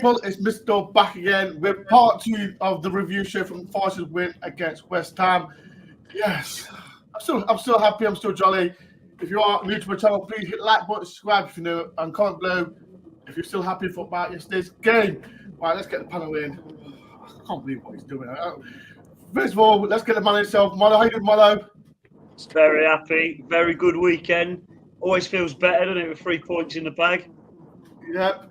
people, it's Mr. back again with part 2 of the review show from Forest's win against West Ham. Yes, I'm still happy. I'm still jolly. If you are new to my channel, please hit like button, subscribe if you know, and comment below if you're still happy about yesterday's game. Right, let's get the panel in. I can't believe what he's doing. First of all, let's get the man himself. Molo, how you doing, Molo? Very happy. Very good weekend. Always feels better, doesn't it, with 3 points in the bag? Yep.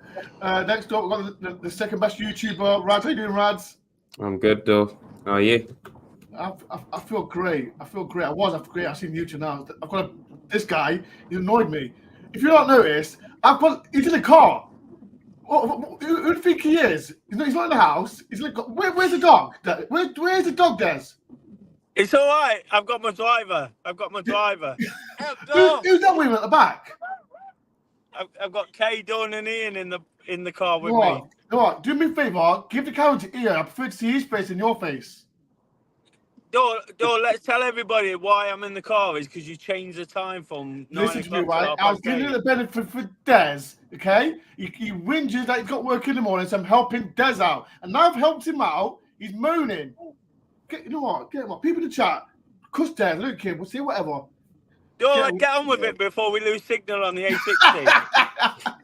Next up, we've got the second best YouTuber, Rads. How you doing, Rads? I'm good, though. How are you? I feel great. I feel great. I great. I've seen YouTube now. I've got this guy. He annoyed me. If you don't notice, he's in the car. Who do you think he is? He's not in the house. He's like, where's the dog? Where's the dog, Des? It's all right. I've got my driver. Who's that with him at the back? I've got Kay, Dawn, and Ian in the car with me. Right. Do me a favour. Give the camera to Ian. I prefer to see his face than your face. Dawn, let's tell everybody why I'm in the car is because you changed the time from 9 Listen to me, right? I was giving you the benefit for Des, okay? He whinges that he's got work in the morning, so I'm helping Des out. And now I've helped him out, he's moaning. You know what? Get him up. People in the chat. Cuss Des, look him, we'll see whatever. Dawn, get on with it before we lose signal on the A60.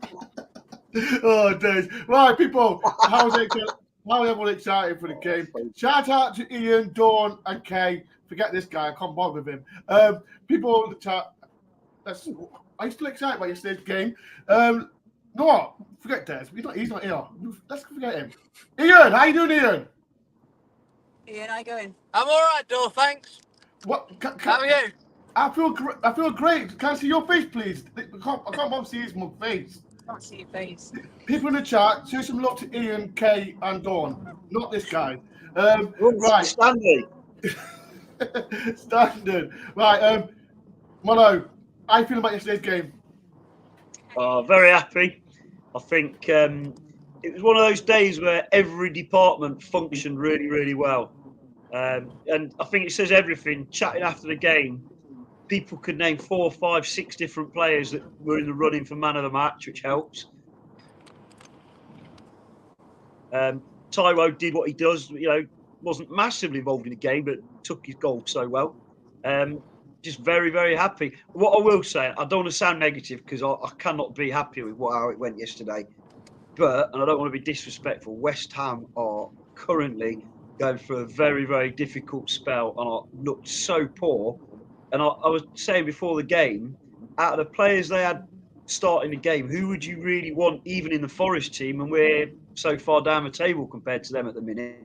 Oh, Des. Right, people, how's everyone excited for the game? Shout out to Ian, Dawn, and Kay. Forget this guy, I can't bother with him. People in the chat, are you still excited about yesterday's game? No what? Forget Des. He's not here. Let's forget him. Ian, how you doing, Ian? Ian, how you going? I'm all right, Dawn, thanks. What? How are you? I feel great. Can I see your face, please? I can't bother see his face. Can't see your face. People in the chat, show some love to Ian, Kay, and Dawn. Not this guy. Right. Stanley. Standard. Right. Mono, how you feeling about yesterday's game? Very happy. I think it was one of those days where every department functioned really, really well. And I think it says everything. Chatting after the game, people could name 4, 5, 6 different players that were in the running for man of the match, which helps. Taiwo did what he does. Wasn't massively involved in the game, but took his goal so well. Just very, very happy. What I will say, I don't want to sound negative because I cannot be happy with how it went yesterday. But, and I don't want to be disrespectful, West Ham are currently going through a very, very difficult spell and looked so poor. And I was saying before the game, out of the players they had starting the game, who would you really want even in the Forest team? And we're so far down the table compared to them at the minute.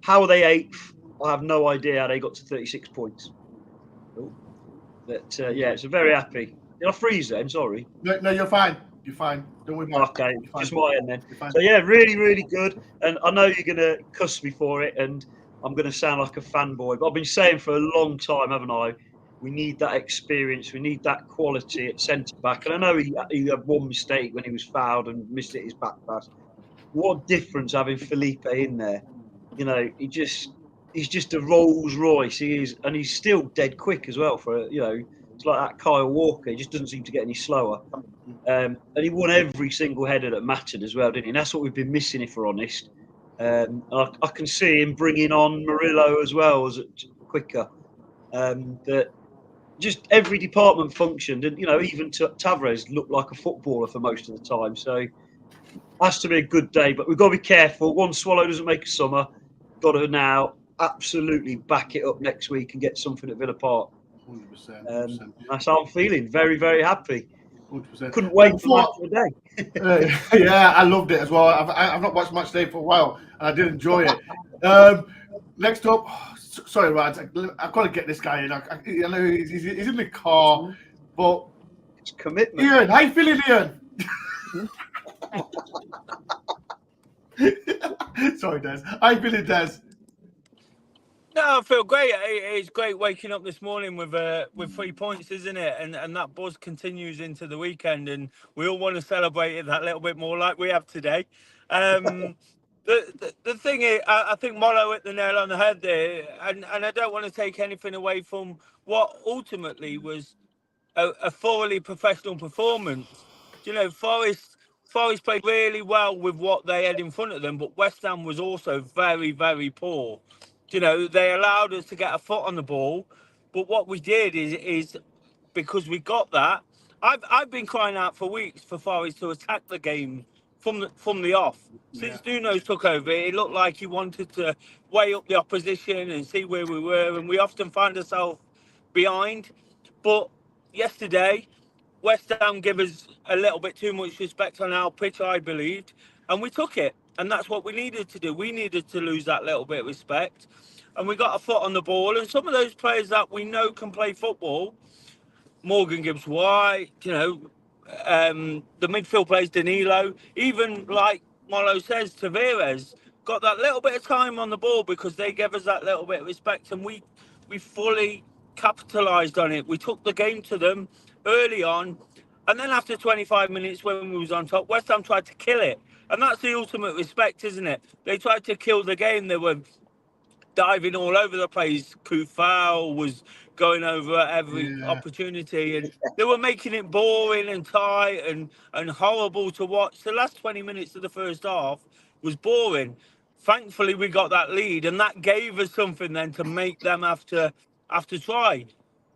How are they 8th? I have no idea how they got to 36 points. But yeah, it's a very happy. Did I freeze then? Sorry. No, you're fine. You're fine. Don't worry about it. Okay, just my end then. So yeah, really, really good. And I know you're going to cuss me for it, and I'm going to sound like a fanboy, but I've been saying for a long time, haven't I? We need that experience. We need that quality at centre back. And I know he had one mistake when he was fouled and missed it his back pass. What difference having Felipe in there? He's just a Rolls Royce. He is, and he's still dead quick as well. It's like that Kyle Walker. He just doesn't seem to get any slower. And he won every single header that mattered as well, didn't he? And that's what we've been missing, if we're honest. I can see him bringing on Murillo as well as quicker. That just every department functioned, and even Tavares looked like a footballer for most of the time. So has to be a good day, but we've got to be careful. One swallow doesn't make a summer. Got to now absolutely back it up next week and get something at Villa Park. 100%. That's how I'm feeling. Very, very happy. 100%. Couldn't wait for match of the day. Yeah, I loved it as well. I've not watched match day for a while, and I did enjoy it. Next up, sorry, Rad, I've got to get this guy in. I know he's in the car, but it's commitment. Ian, how you feeling, Ian? Sorry, Des. How you feeling, Des? No, I feel great. It's great waking up this morning with 3 points, isn't it? And that buzz continues into the weekend, and we all want to celebrate it that little bit more like we have today. The thing is, I think Molo hit the nail on the head there, and I don't want to take anything away from what ultimately was a thoroughly professional performance. Forest played really well with what they had in front of them, but West Ham was also very, very poor. They allowed us to get a foot on the ball, but what we did is because we got that. I've been crying out for weeks for Forest to attack the game from the off. Since Nuno's took over, it looked like he wanted to weigh up the opposition and see where we were, and we often find ourselves behind. But yesterday, West Ham gave us a little bit too much respect on our pitch, I believed, and we took it. And that's what we needed to do. We needed to lose that little bit of respect, and we got a foot on the ball. And some of those players that we know can play football, Morgan Gibbs-White, the midfield players, Danilo, even like Molo says, Tavares, got that little bit of time on the ball because they gave us that little bit of respect, and we fully capitalised on it. We took the game to them early on, and then after 25 minutes when we was on top, West Ham tried to kill it. And that's the ultimate respect, isn't it? They tried to kill the game. They were diving all over the place. Kufal was going over every opportunity, and they were making it boring and tight and horrible to watch. The last 20 minutes of the first half was boring. Thankfully, we got that lead, and that gave us something then to make them have to try.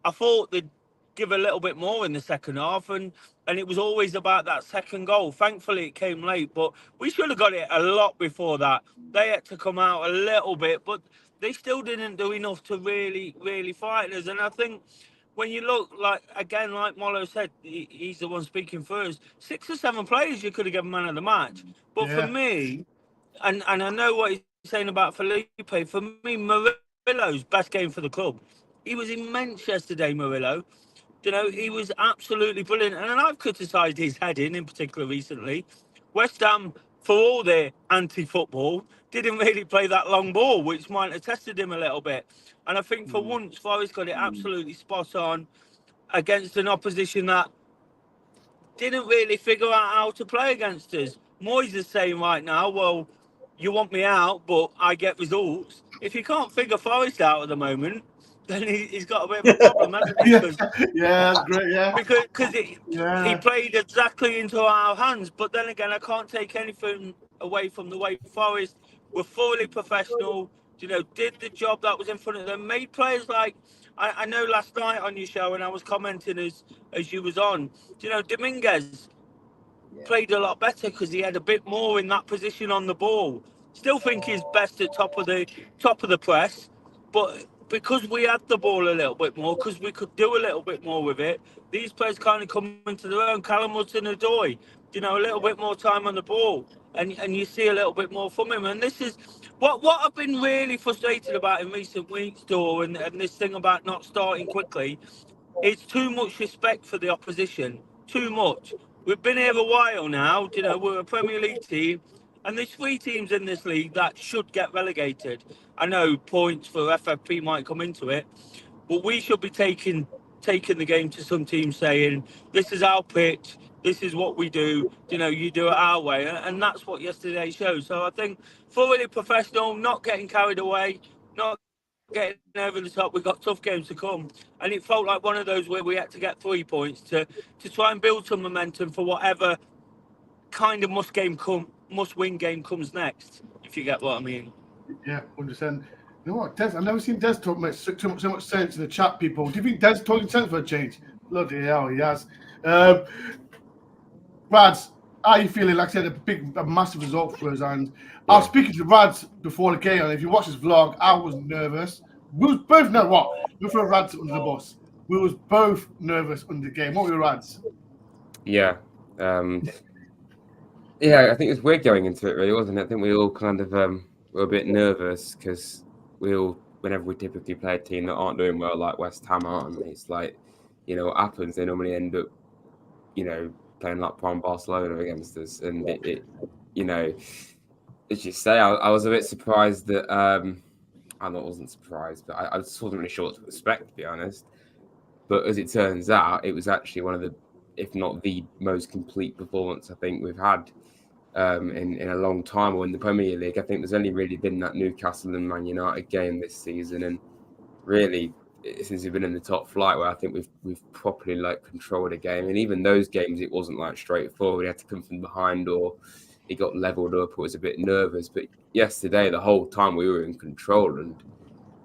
I thought they'd give a little bit more in the second half, and it was always about that second goal. Thankfully, it came late, but we should have got it a lot before that. They had to come out a little bit, but they still didn't do enough to really, really fight us. And I think when you look, like Molo said, he's the one speaking first, 6 or 7 players you could have given man of the match. But for me, and I know what he's saying about Felipe, for me, Murillo's best game for the club. He was immense yesterday, Murillo. He was absolutely brilliant. And I've criticised his heading in particular recently. West Ham, for all their anti-football, didn't really play that long ball, which might have tested him a little bit. And I think for once, Forest got it absolutely spot on against an opposition that didn't really figure out how to play against us. Moyes is saying right now, well, you want me out, but I get results. If you can't figure Forest out at the moment, then he's got a bit of a problem, hasn't he? That's great, Because he played exactly into our hands. But then again, I can't take anything away from the way Forest were fully professional, did the job that was in front of them, made players like, I know last night on your show, and I was commenting as you was on, Dominguez played a lot better because he had a bit more in that position on the ball. Still think he's best at top of the press, but because we had the ball a little bit more, because we could do a little bit more with it, these players kind of come into their own. Callum Hudson-Odoi, a little bit more time on the ball, and you see a little bit more from him. And this is what I've been really frustrated about in recent weeks, Dor, and this thing about not starting quickly. It's too much respect for the opposition, too much. We've been here a while now, we're a Premier League team, and there's 3 teams in this league that should get relegated. I know points for FFP might come into it, but we should be taking the game to some teams saying, this is our pitch, this is what we do, you do it our way. And that's what yesterday showed. So I think thoroughly professional, not getting carried away, not getting over the top. We've got tough games to come, and it felt like one of those where we had to get 3 points to try and build some momentum for whatever kind of must-win game comes next, if you get what I mean. Yeah, 100%. You know what, Des? I've never seen Des talk so much sense in the chat, people. Do you think Des talking sense for a change? Bloody hell, he has. Rads, how are you feeling? Like I said, a massive result for us. And I was speaking to Rads before the game, and if you watch this vlog, I was nervous. We was both nervous. What? We threw Rads under the bus. We was both nervous under the game. What were your Rads? Yeah. Yeah, I think it was weird going into it, really, wasn't it? I think we all kind of were a bit nervous because whenever we typically play a team that aren't doing well, like West Ham aren't, it's like, what happens? They normally end up, playing like prime Barcelona against us. And it as you say, I was a bit surprised that, I wasn't surprised, but I just wasn't really sure what to expect, to be honest. But as it turns out, it was actually one of the, if not the most complete performance I think we've had in a long time, or in the Premier League. I think there's only really been that Newcastle and Man United game this season, and really since we've been in the top flight, where I think we've properly like controlled a game. And even those games, it wasn't like straightforward. We had to come from behind, or it got leveled up. It was a bit nervous. But yesterday, the whole time we were in control, and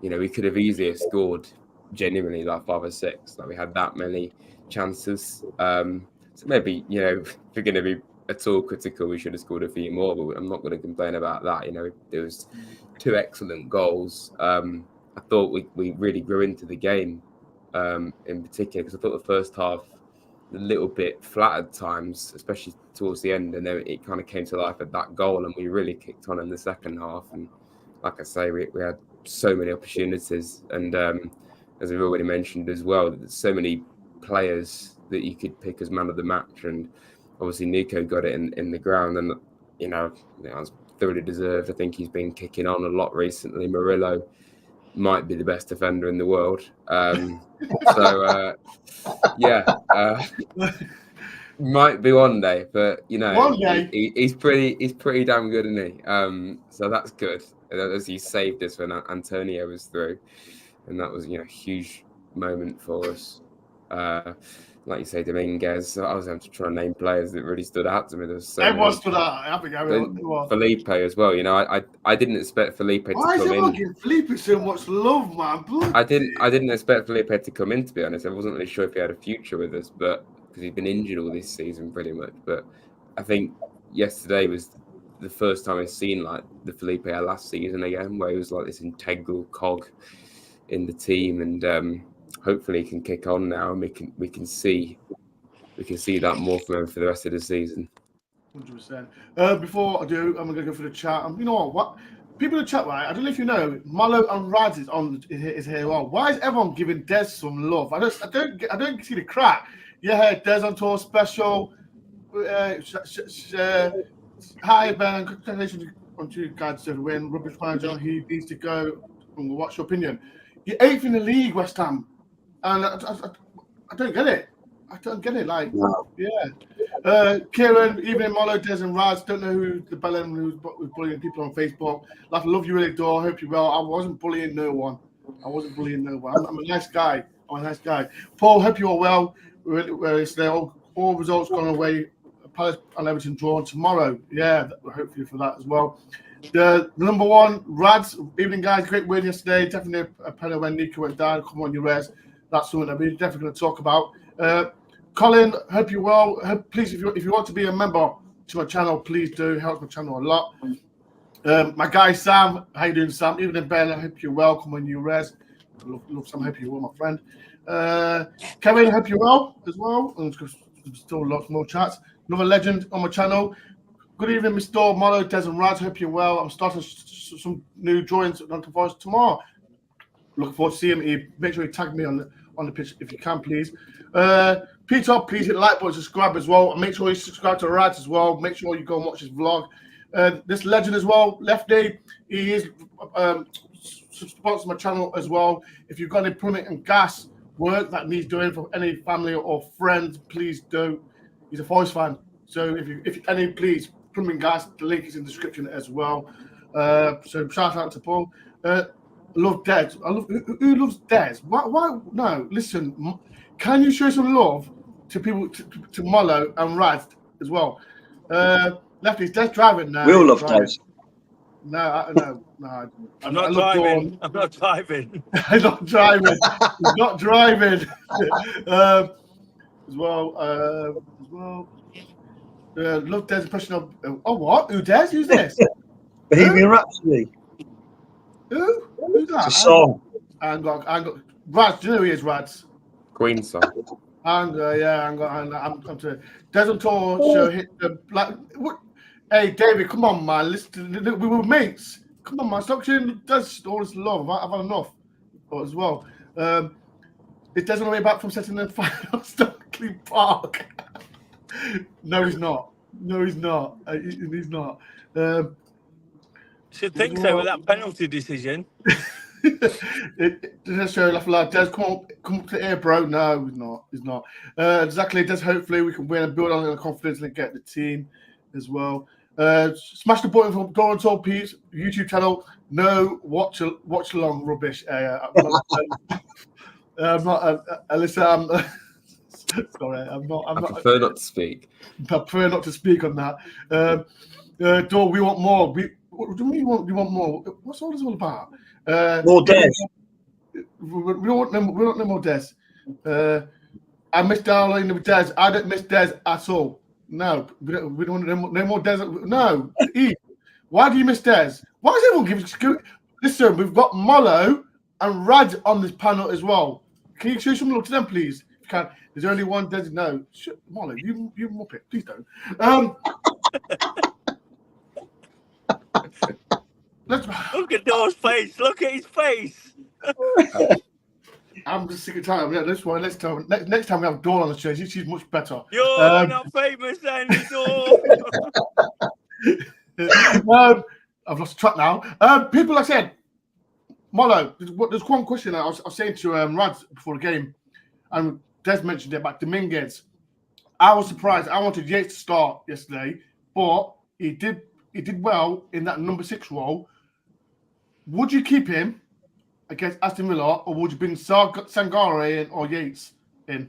we could have easily scored genuinely like 5 or 6. Like we had that many chances. So maybe if we're going to be at all critical, we should have scored a few more. But I'm not going to complain about that. There was 2 excellent goals. I thought we really grew into the game, in particular, because I thought the first half a little bit flat at times, especially towards the end, and then it kind of came to life at that goal, and we really kicked on in the second half. And like I say, we had so many opportunities, and as we've already mentioned as well, there's so many players that you could pick as man of the match, and obviously Nico got it in the ground, and it was thoroughly deserved. I think he's been kicking on a lot recently. Murillo might be the best defender in the world. Might be one day, but one day. he's pretty damn good, isn't he? So that's good. As he saved us when Antonio was through, and that was a huge moment for us. Like you say, Dominguez. I was having to try and name players that really stood out to me. There was so everyone stood out. I think everyone. Felipe as well. I didn't expect Felipe to come in. Why is everyone giving Felipe so much love, man? I didn't expect Felipe to come in, to be honest. I wasn't really sure if he had a future with us, but because he's been injured all this season pretty much. But I think yesterday was the first time I've seen like the Felipe last season again, where he was like this integral cog in the team, and hopefully he can kick on now, and we can see that more from him for the rest of the season. 100%. Before I do, I'm gonna go for the chat. You know what? People in the chat, right? I don't know if you know, Malo and Raz is here. Well, why is everyone giving Des some love? I don't see the crack. Yeah, Des on tour special. Hi Ben, congratulations on you guys to win. Rubbish manager, he needs to go. What's your opinion? You're 8th in the league, West Ham, and I don't get it. I don't get it. Like, no. Yeah. Kieran, even Molo, Des, and Raz, don't know who the bellend who's bullying people on Facebook. Like, I love you really, Dore. Hope you're well. I wasn't bullying no one. I'm a nice guy. Paul, hope you're well. All results gone away. Palace and Everton drawn tomorrow. Yeah, hopefully for that as well. The number one, Rads, evening guys, great win yesterday. Definitely a penalty when Nico went down. Come on, you res. That's something that we're definitely going to talk about. Colin, hope you're well. Please, if you want to be a member to my channel, please do. Help my channel a lot. My guy Sam, how you doing, Sam? Evening, Ben. I hope you're well. Come on, you res. Love Sam. Hope you're well, my friend. Kevin, hope you're well as well. And still lots more chats. Another legend on my channel. Good evening, Mr. Dore, Molo, Des, and Rad. Hope you're well. I'm starting some new drawings at Nottingham Forest tomorrow. Looking forward to seeing you. Make sure you tag me on the pitch if you can, please. Peter, please hit the like button, subscribe as well. And make sure you subscribe to Rad as well. Make sure you go and watch his vlog. This legend as well, Lefty, he is sponsoring my channel as well. If you've got any plumbing and gas work that needs doing for any family or friends, please do. He's a Forest fan. So if any, please, plumbing gas, the link is in the description as well. So shout out to Paul. Love Des. Who loves Des? Why? No, listen. Can you show some love to people, to Molo and Raz as well? Lefty's Des driving now. We all love Des. No. I'm not driving. I'm not driving. He's not driving. He's not driving. As well. Love Des' impression of. Oh, what? Who Des? Who's this? Bohemian Rhapsody. Who's that? It's a song. I got Rads. Do you know who he is, Rads? Queen song. I'm to Des on tour. Show hit the black. What? Hey, David, come on, man. Listen, we were mates. Come on, man. Stop showing Des all this love. I've had enough. As well. Is Des on the way back from setting the fire on Stockley Park? No, he's not. He's not. Should think so with that penalty decision. It does show like Des, come up to here, bro. No, he's not. Exactly. Des, hopefully we can win and build on the confidence and get the team as well. Smash the button for DoreOnTour, please. YouTube channel. No watch along rubbish. I'm not. Alyssa, sorry, I'm not. I prefer not to speak. I prefer not to speak on that. Dor, we want more. What do you mean? We want more. What's all this all about? More Des. We don't want no more Des. I miss Darling with Des. I don't miss Des at all. No, we don't want no more Des. No, Eve, why do you miss Des? Why does everyone give? Listen, we've got Mollo and Rad on this panel as well. Can you show some love to them, please? If you can. There's only one Des. No, Mollo, you muppet, please don't. Look at Door's face. Look at his face. I'm just sick of time. Yeah, this one. Next time we have Dawn on the show. She's much better. You're not famous anymore. I've lost track now. People, like I said, Mollo, there's one question I was saying to Rad before the game, and Des mentioned it about Dominguez. I was surprised. I wanted Yates to start yesterday, but he did well in that number 6 role. Would you keep him against Aston Villa, or would you bring Sangare in or Yates in?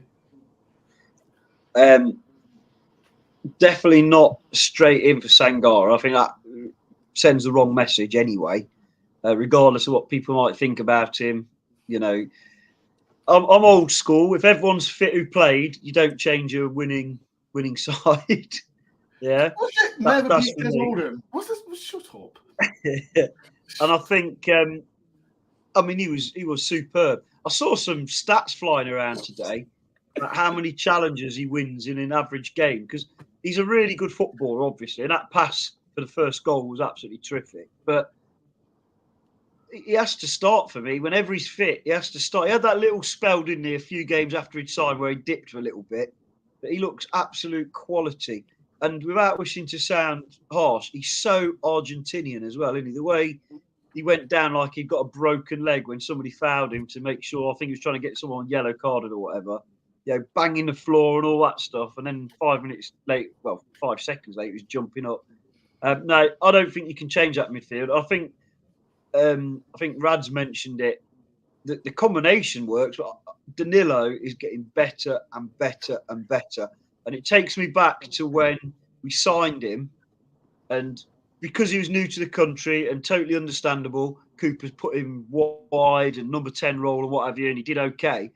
Definitely not straight in for Sangare. I think that sends the wrong message anyway, regardless of what people might think about him. You know, I'm old school. If everyone's fit who played, you don't change your winning side. Yeah. What's it? Never beat Des Oldham. What's this? Shut up. And I think, I mean, he was superb. I saw some stats flying around today about how many challenges he wins in an average game, because he's a really good footballer, obviously, and that pass for the first goal was absolutely terrific. But he has to start for me. Whenever he's fit, he has to start. He had that little spell, didn't he, a few games after he'd signed where he dipped for a little bit. But he looks absolute quality. And without wishing to sound harsh, he's so Argentinian as well, isn't he? The way he went down like he'd got a broken leg when somebody fouled him to make sure, I think he was trying to get someone yellow carded or whatever, banging the floor and all that stuff. And then 5 minutes late, 5 seconds late, he was jumping up. No, I don't think you can change that midfield. I think Rad's mentioned it. The combination works, but Danilo is getting better and better and better. And it takes me back to when we signed him, and because he was new to the country and totally understandable, Cooper's put him wide and number 10 role and what have you, and he did okay.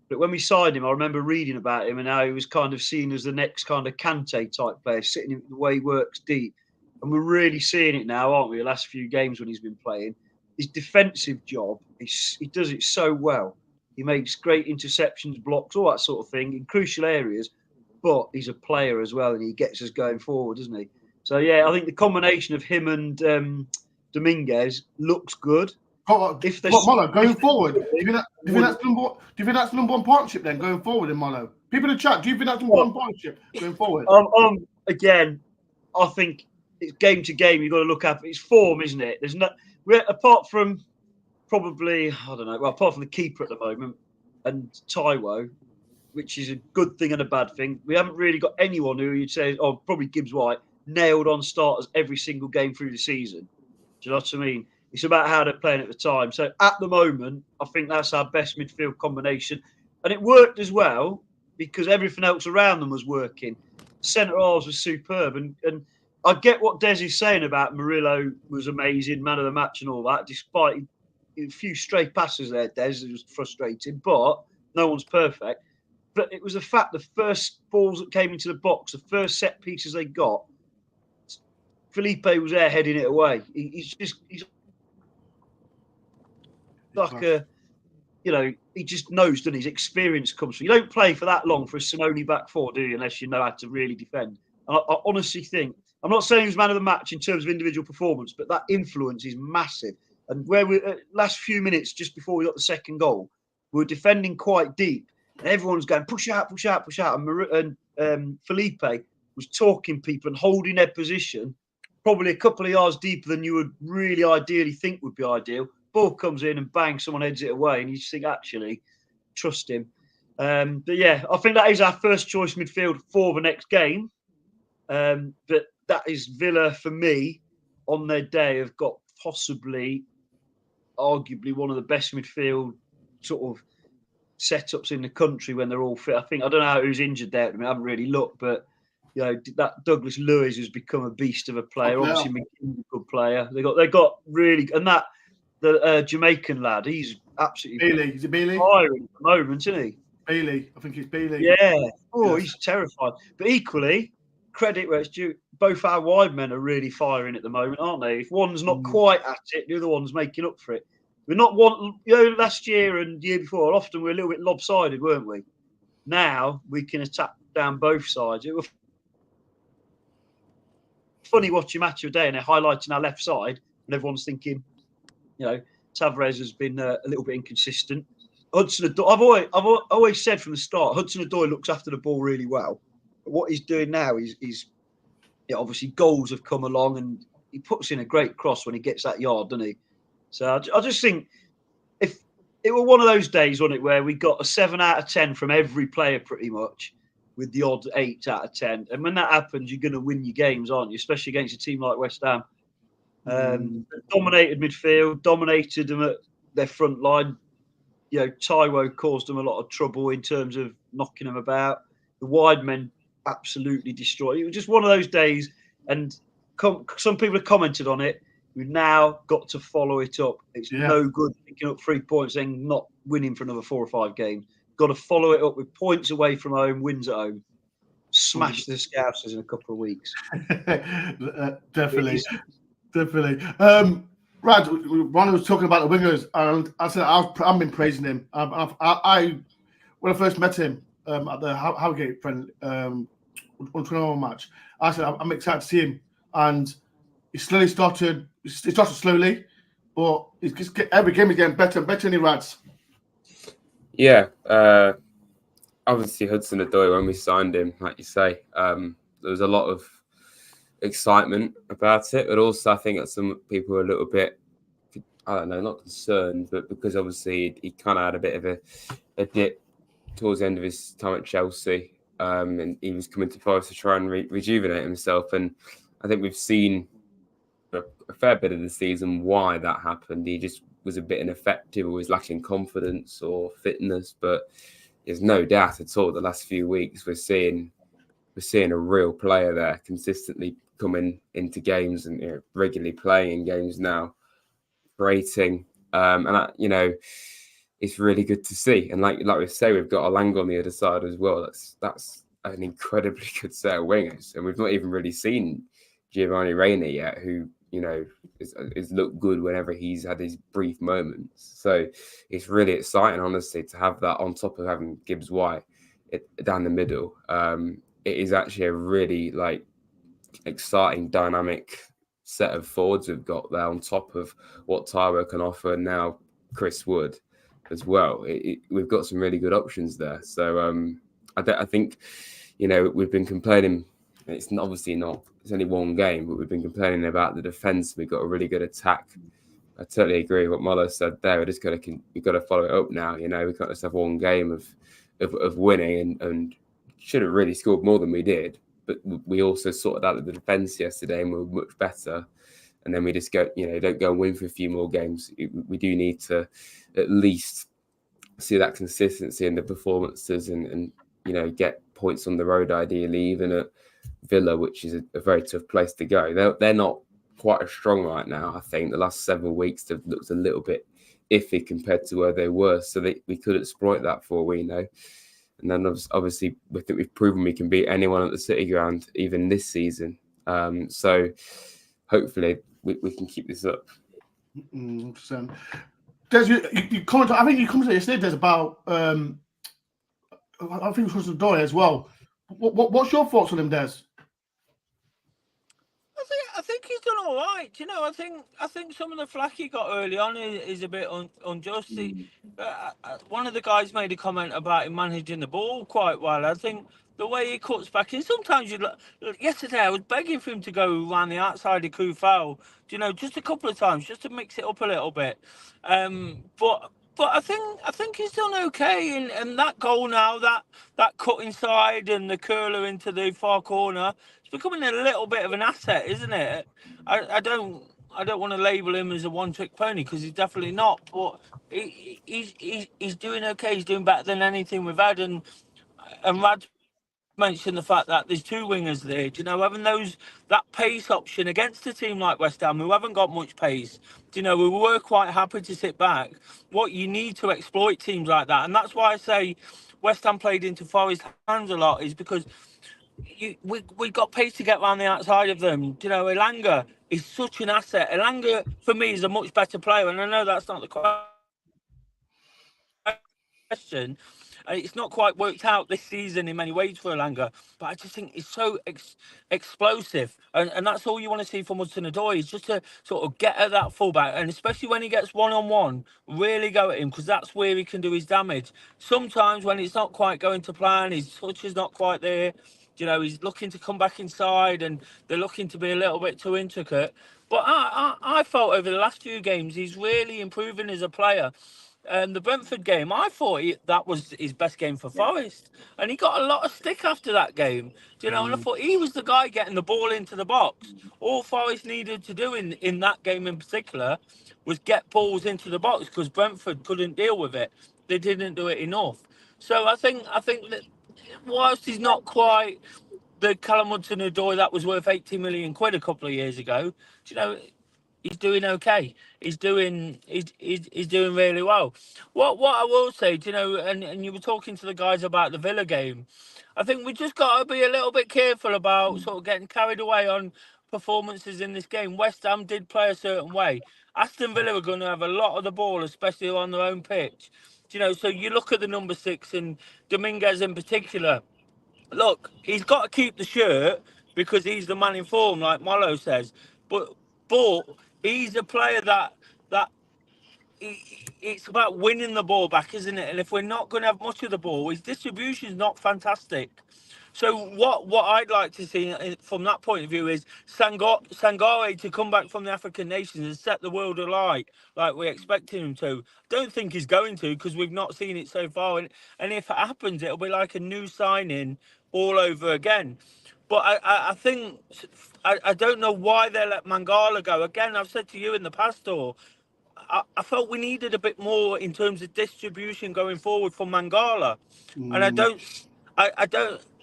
But when we signed him, I remember reading about him and how he was kind of seen as the next kind of Kante type player, sitting in the way he works deep. And we're really seeing it now, aren't we, the last few games when he's been playing. His defensive job, he does it so well. He makes great interceptions, blocks, all that sort of thing in crucial areas. But he's a player as well, and he gets us going forward, doesn't he? So, I think the combination of him and Dominguez looks good. Mollo, going forward, do you think that's number one partnership then, going forward in Mollo? People in the chat, do you think that's number one partnership going forward? Again, I think it's game to game. You've got to look at it's form, isn't it? There's apart from probably, I don't know, apart from the keeper at the moment and Taiwo, which is a good thing and a bad thing. We haven't really got anyone who you'd say, probably Gibbs White, nailed on starters every single game through the season. Do you know what I mean? It's about how they're playing at the time. So at the moment, I think that's our best midfield combination. And it worked as well because everything else around them was working. Centre halves was superb. And I get what Des is saying about Murillo was amazing, man of the match and all that, despite a few stray passes there, Des. It was frustrating, but no one's perfect. But it was the fact the first balls that came into the box, the first set pieces they got, Felipe was there heading it away. He's like he just knows, doesn't he? His experience comes from. You don't play for that long for a Simone back four, do you? Unless you know how to really defend. And I honestly think, I'm not saying he's man of the match in terms of individual performance, but that influence is massive. And where we last few minutes just before we got the second goal, we were defending quite deep. And everyone's going, push out, push out, push out. And Felipe was talking people and holding their position probably a couple of yards deeper than you would really ideally think would be ideal. Ball comes in and bang, someone heads it away. And you just think, actually, trust him. But I think that is our first choice midfield for the next game. But that is Villa for me on their day have got possibly, arguably one of the best midfield sort of setups in the country when they're all fit. I don't know who's injured there. I haven't really looked, but that Douglas Lewis has become a beast of a player. Obviously, McKinney's a good player. They got really, and that the Jamaican lad, he's absolutely Bailey. Is it Bailey? firing at the moment, isn't he? Bailey. I think it's Bailey. Yeah. Oh, Yes. He's terrified. But equally, credit where it's due. Both our wide men are really firing at the moment, aren't they? If one's not quite at it, the other one's making up for it. We're not one. Last year and the year before, often we were a little bit lopsided, weren't we? Now we can attack down both sides. It was funny watching Match of the Day and they're highlighting our left side, and everyone's thinking, Tavares has been a little bit inconsistent. Hudson-Odoi, I've always said from the start, Hudson-Odoi looks after the ball really well. But what he's doing now is obviously goals have come along, and he puts in a great cross when he gets that yard, doesn't he? So I just think if it were one of those days, wasn't it, where we got a 7 out of 10 from every player pretty much, with the odd 8 out of 10. And when that happens, you're going to win your games, aren't you? Especially against a team like West Ham. Dominated midfield, dominated them at their front line. Taiwo caused them a lot of trouble in terms of knocking them about. The wide men absolutely destroyed. It was just one of those days, and some people have commented on it. We've now got to follow it up. It's no good picking up 3 points and not winning for another 4 or 5 games. Got to follow it up with points away from home, wins at home. Smash the Scousers in a couple of weeks. Definitely. Rad, Ronnie was talking about the wingers, and I said I've been praising him. I when I first met him at the Howgate friend on 21 match, I said I'm excited to see him, and he slowly started. He started slowly, but every game he's getting better and better. And Rads. Yeah, obviously Hudson-Odoi, when we signed him, like you say, there was a lot of excitement about it, but also I think that some people were a little bit, I don't know, not concerned, but because obviously he kind of had a bit of a dip towards the end of his time at Chelsea, and he was coming to Forest to try and rejuvenate himself, and I think we've seen a fair bit of the season why that happened. He just was a bit ineffective, or was lacking confidence or fitness, but there's no doubt at all the last few weeks we're seeing a real player there, consistently coming into games and regularly playing in games now, creating, and it's really good to see. And like we say, we've got Alanga on the other side as well. That's an incredibly good set of wingers, and we've not even really seen Giovanni Reina yet, who is looked good whenever he's had his brief moments. So it's really exciting, honestly, to have that on top of having Gibbs White down the middle. It is actually a really exciting, dynamic set of forwards we've got there on top of what Taiwo can offer, and now Chris Wood as well. We've got some really good options there. So I think we've been complaining. It's only one game, but we've been complaining about the defence. We've got a really good attack. I totally agree with what Muller said there. We've got to follow it up now. We can't just have one game of winning, and should have really scored more than we did. But we also sorted out the defence yesterday, and we were much better. And then we just don't go and win for a few more games. We do need to at least see that consistency in the performances, and get points on the road, ideally, even at Villa, which is a very tough place to go. They're not quite as strong right now. I think the last several weeks have looked a little bit iffy compared to where they were, so we could exploit that for all we know. And then obviously we think we've proven we can beat anyone at the City Ground even this season. So hopefully we can keep this up. 100%. Des, you commented. I think you commented yesterday, Des, about I think it was Hudson-Odoi as well. What's your thoughts on him, Des? I think he's done all right. I think some of the flack he got early on is a bit unjust. One of the guys made a comment about him managing the ball quite well. I think the way he cuts back in, sometimes yesterday I was begging for him to go around the outside of Kufau, just a couple of times, just to mix it up a little bit. But I think he's done okay, and that goal now, that cut inside and the curler into the far corner, it's becoming a little bit of an asset, isn't it? I don't want to label him as a one-trick pony because he's definitely not. But he's doing okay. He's doing better than anything we've had. And Rad mentioned the fact that there's two wingers there. Do you know, having that pace option against a team like West Ham who haven't got much pace. Do you know, we were quite happy to sit back. What you need to exploit teams like that, and that's why I say West Ham played into Forest's hands a lot, is because we got pace to get around the outside of them. Do you know, Elanga is such an asset. Elanga, for me, is a much better player, and I know that's not the question. It's not quite worked out this season in many ways for Elanga, but I just think it's so explosive, and that's all you want to see from Hudson-Odoi, is just to sort of get at that fullback, and especially when he gets one-on-one, really go at him, because that's where he can do his damage. Sometimes when it's not quite going to plan, his touch is not quite there, you know, he's looking to come back inside, and they're looking to be a little bit too intricate. But I felt over the last few games he's really improving as a player. The Brentford game, I thought that was his best game for Forest, and he got a lot of stick after that game. Do you know? And I thought he was the guy getting the ball into the box. All Forest needed to do in that game in particular was get balls into the box, because Brentford couldn't deal with it. They didn't do it enough. So I think that whilst he's not quite the Callum Hudson-Odoi that was worth 80 million quid a couple of years ago, do you know, he's doing okay. He's doing really well. What I will say, do you know, and you were talking to the guys about the Villa game, I think we just got to be a little bit careful about sort of getting carried away on performances in this game. West Ham did play a certain way. Aston Villa are going to have a lot of the ball, especially on their own pitch. Do you know, so you look at the number 6 and Dominguez in particular. Look, he's got to keep the shirt because he's the man in form, like Molo says. But he's a player that it's about winning the ball back, isn't it? And if we're not going to have much of the ball, his distribution is not fantastic. So what I'd like to see from that point of view is Sangare to come back from the African nations and set the world alight like we're expecting him to. Don't think he's going to, because we've not seen it so far. And if it happens, it'll be like a new signing all over again. But I think I don't know why they let Mangala go. Again, I've said to you in the past, or I felt we needed a bit more in terms of distribution going forward from Mangala, and I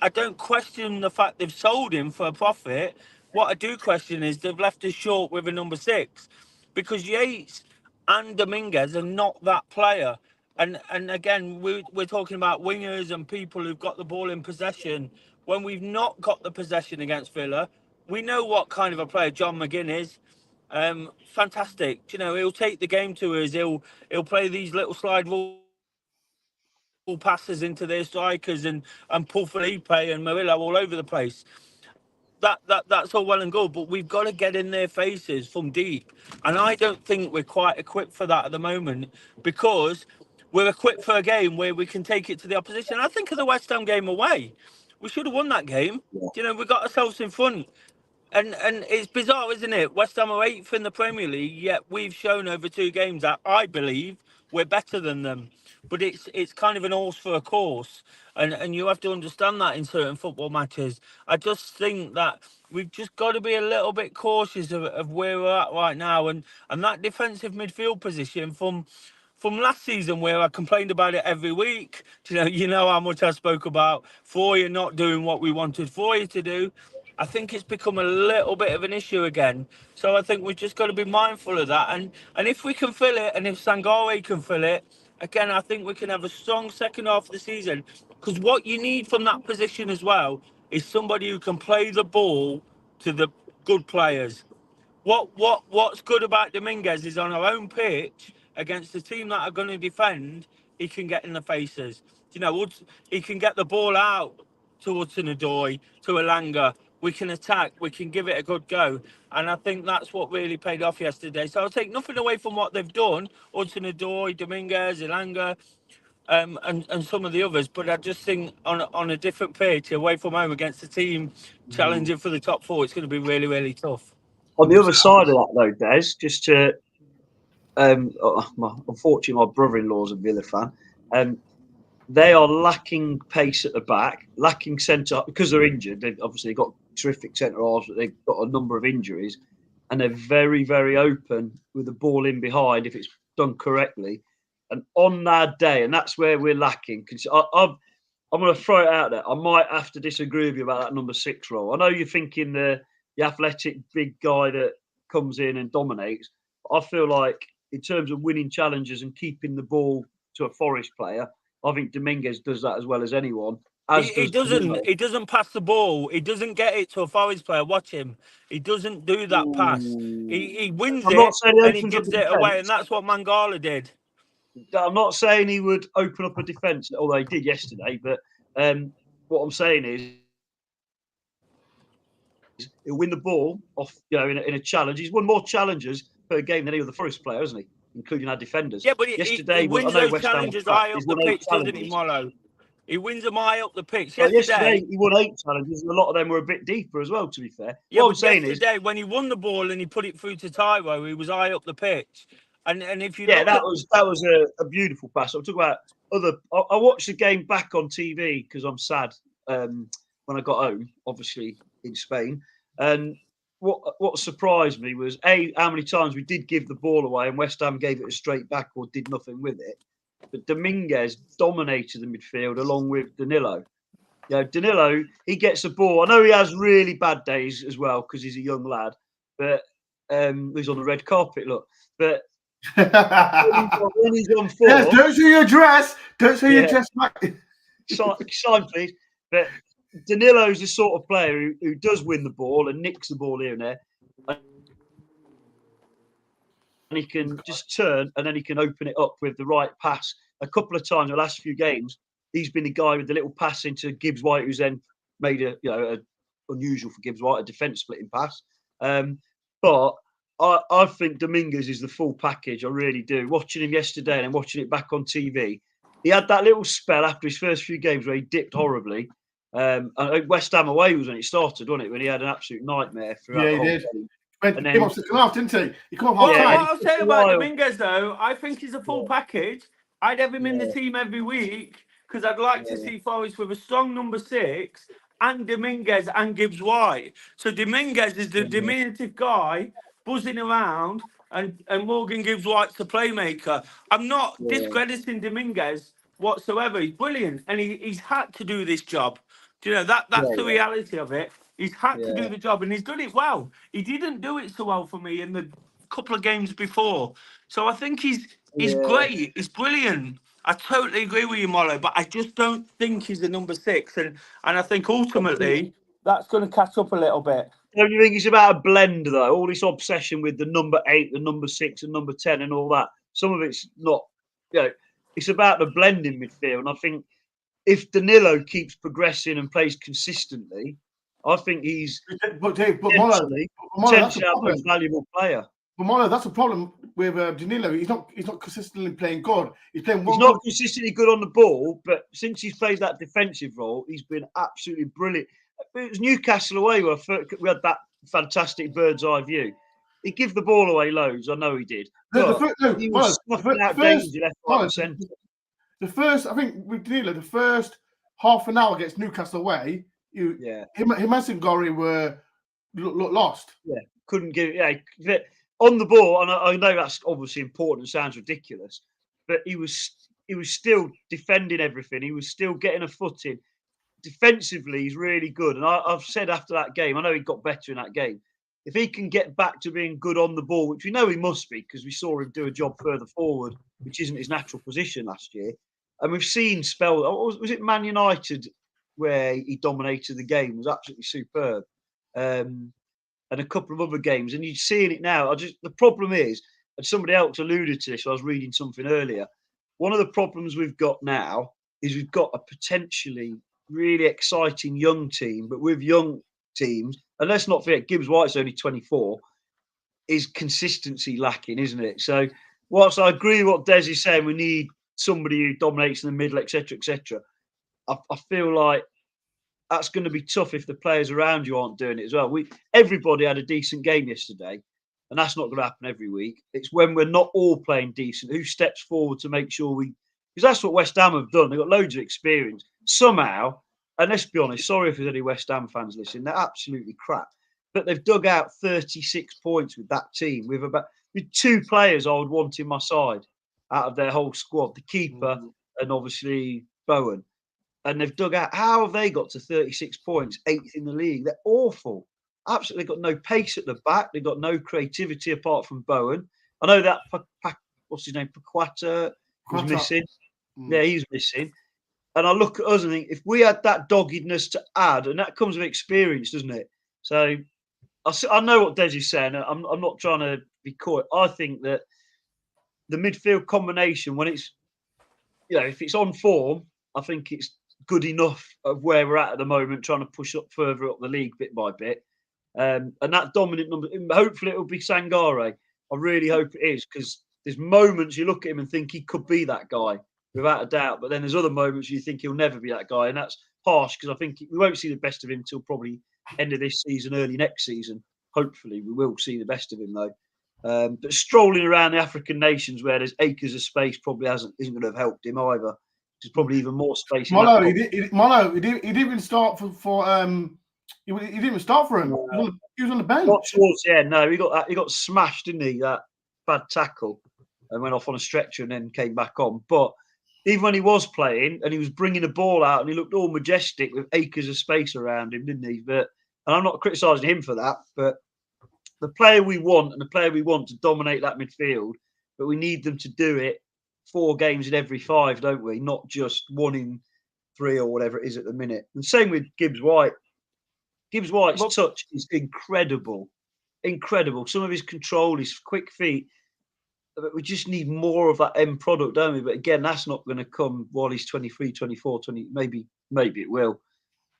don't question the fact they've sold him for a profit. What I do question is they've left us short with a number 6, because Yates and Dominguez are not that player. And again, we're talking about wingers and people who've got the ball in possession. When we've not got the possession against Villa, we know what kind of a player John McGinn is. Fantastic. You know, he'll take the game to us. He'll play these little slide rule passes into their strikers and pull Felipe and Murillo all over the place. That's all well and good, but we've got to get in their faces from deep. And I don't think we're quite equipped for that at the moment, because we're equipped for a game where we can take it to the opposition. I think of the West Ham game away. We should have won that game. Yeah. You know, we got ourselves in front. And it's bizarre, isn't it? West Ham are 8th in the Premier League, yet we've shown over 2 games that I believe we're better than them. But it's kind of an horse for a course, and you have to understand that in certain football matches. I just think that we've just got to be a little bit cautious of where we're at right now, and that defensive midfield position from last season, where I complained about it every week. You know how much I spoke about Foyer not doing what we wanted Foyer to do. I think it's become a little bit of an issue again. So I think we've just got to be mindful of that. And if we can fill it, and if Sangare can fill it, again, I think we can have a strong second half of the season. Because what you need from that position as well is somebody who can play the ball to the good players. What's good about Dominguez is on our own pitch against the team that are going to defend, he can get in the faces. You know, he can get the ball out to Hudson-Odoi, to Elanga. We can attack, we can give it a good go. And I think that's what really paid off yesterday. So I'll take nothing away from what they've done, Hudson-Odoi, Dominguez, Elanga, and some of the others. But I just think on a different pitch, away from home against a team challenging for the top 4, it's going to be really, really tough. On the other side of that, though, Des, just to unfortunately, my brother-in-law's a Villa fan. They are lacking pace at the back, lacking centre because they're injured. They've obviously got terrific centre halves, but they've got a number of injuries, and they're very, very open with the ball in behind if it's done correctly. And on that day, and that's where we're lacking. I'm going to throw it out there. I might have to disagree with you about that number 6 role. I know you're thinking the athletic big guy that comes in and dominates. But I feel like in terms of winning challenges and keeping the ball to a Forest player, I think Dominguez does that as well as anyone. He doesn't pass the ball. He doesn't get it to a Forest player. Watch him. He doesn't do that pass. He wins it and he gives it away, and that's what Mangala did. I'm not saying he would open up a defence, although he did yesterday. But what I'm saying is he'll win the ball off, in a challenge. He's won more challenges per game than any other Forest player, hasn't he? Including our defenders. Yeah, but yesterday, he wins those challenges high up the pitch, doesn't he, Mollo? He wins them high up the pitch. Yesterday he won 8 challenges, and a lot of them were a bit deeper as well, to be fair. Yeah, what I'm saying yesterday, when he won the ball and he put it through to Tyro, he was high up the pitch. And if you that was a beautiful pass. I'm talking about other. I watched the game back on TV because I'm sad when I got home, obviously in Spain. And what surprised me was how many times we did give the ball away and West Ham gave it a straight back or did nothing with it. But Dominguez dominated the midfield along with Danilo. Danilo, he gets the ball. I know he has really bad days as well because he's a young lad, but he's on the red carpet. Look, but. when he's on form, yes, don't show your dress. Don't show your dress back. Sign, please. But Danilo's the sort of player who does win the ball and nicks the ball here and there. And he can just turn and then he can open it up with the right pass. A couple of times in the last few games, he's been the guy with the little pass into Gibbs White, who's then made a unusual for Gibbs White, a defence splitting pass. But I think Dominguez is the full package. I really do. Watching him yesterday and then watching it back on TV, he had that little spell after his first few games where he dipped horribly. West Ham away was when it started, wasn't it? When he had an absolute nightmare throughout the whole did. game. He came off second half, didn't he? He came off half time. What I'll say about Dominguez, though, I think he's a full package. I'd have him in the team every week because I'd like to see Forest with a strong number 6 and Dominguez and Gibbs White. So Dominguez is the diminutive guy buzzing around, and Morgan Gibbs White's a playmaker. I'm not discrediting Dominguez whatsoever. He's brilliant, and he's had to do this job. Do you know that's the reality of it? He's had to do the job, and he's done it well. He didn't do it so well for me in the couple of games before. So I think he's great. He's brilliant. I totally agree with you, Mollo, but I just don't think he's the number 6, and I think ultimately that's going to catch up a little bit. Don't you think it's about a blend, though? All this obsession with the number 8, the number 6, and number 10 and all that. Some of it's not, it's about the blend in midfield. And I think if Danilo keeps progressing and plays consistently, I think he's potentially our most valuable player. But Mollo, that's a problem with Danilo. He's not consistently playing good. He's not consistently good on the ball, but since he's played that defensive role, he's been absolutely brilliant. It was Newcastle away where we had that fantastic bird's eye view. He gave the ball away loads. I know he did. He was snuffing out danger left, right, and centre. I think with Danilo, the first half an hour against Newcastle away, him and Singori were lost. Yeah, couldn't give it. On the ball, and I know that's obviously important and sounds ridiculous, but he was still defending everything. He was still getting a foot in. Defensively, he's really good. And I've said after that game, I know he got better in that game. If he can get back to being good on the ball, which we know he must be because we saw him do a job further forward, which isn't his natural position last year. And we've seen spells. Was it Man United where he dominated the game? It was absolutely superb. And a couple of other games. And you're seeing it now. The problem is, and somebody else alluded to this, I was reading something earlier. One of the problems we've got now is we've got a potentially really exciting young team, but with young teams, and let's not forget Gibbs White's only 24, is consistency lacking, isn't it? So whilst I agree with what Des is saying, we need somebody who dominates in the middle, etc., I feel like that's going to be tough if the players around you aren't doing it as well. Everybody had a decent game yesterday, and that's not going to happen every week. It's when we're not all playing decent, who steps forward to make sure because that's what West Ham have done. They've got loads of experience. Somehow, and let's be honest, sorry if there's any West Ham fans listening, they're absolutely crap. But they've dug out 36 points with that team with 2 players I would want in my side out of their whole squad, the keeper and obviously Bowen. And they've dug out, how have they got to 36 points, 8th in the league? They're awful. Absolutely got no pace at the back. They've got no creativity apart from Bowen. I know that, what's his name, Paqueta was missing. Yeah, he's missing. And I look at us and think, if we had that doggedness to add, and that comes with experience, doesn't it? So I know what Des is saying. I'm not trying to be caught. I think that the midfield combination, when it's, if it's on form, I think it's good enough of where we're at the moment, trying to push up further up the league bit by bit. And that dominant number, hopefully it'll be Sangare. I really hope it is, because there's moments you look at him and think he could be that guy, without a doubt. But then there's other moments you think he'll never be that guy. And that's harsh, because I think we won't see the best of him until probably end of this season, early next season. Hopefully we will see the best of him, though. But strolling around the African nations where there's acres of space probably isn't going to have helped him either. There's probably even more space. Molo, he didn't even start for he didn't even start for him. He was on the bench. He got smashed, didn't he? That bad tackle, and went off on a stretcher and then came back on. But even when he was playing and he was bringing the ball out and he looked all majestic with acres of space around him, didn't he? And I'm not criticising him for that, but the player we want to dominate that midfield, but we need them to do it 4 games in every 5, don't we? Not just 1 in 3 or whatever it is at the minute. And same with Gibbs White. Gibbs White's touch is incredible. Incredible. Some of his control, his quick feet. But we just need more of that end product, don't we? But again, that's not going to come while he's 23, 24, 20. Maybe it will.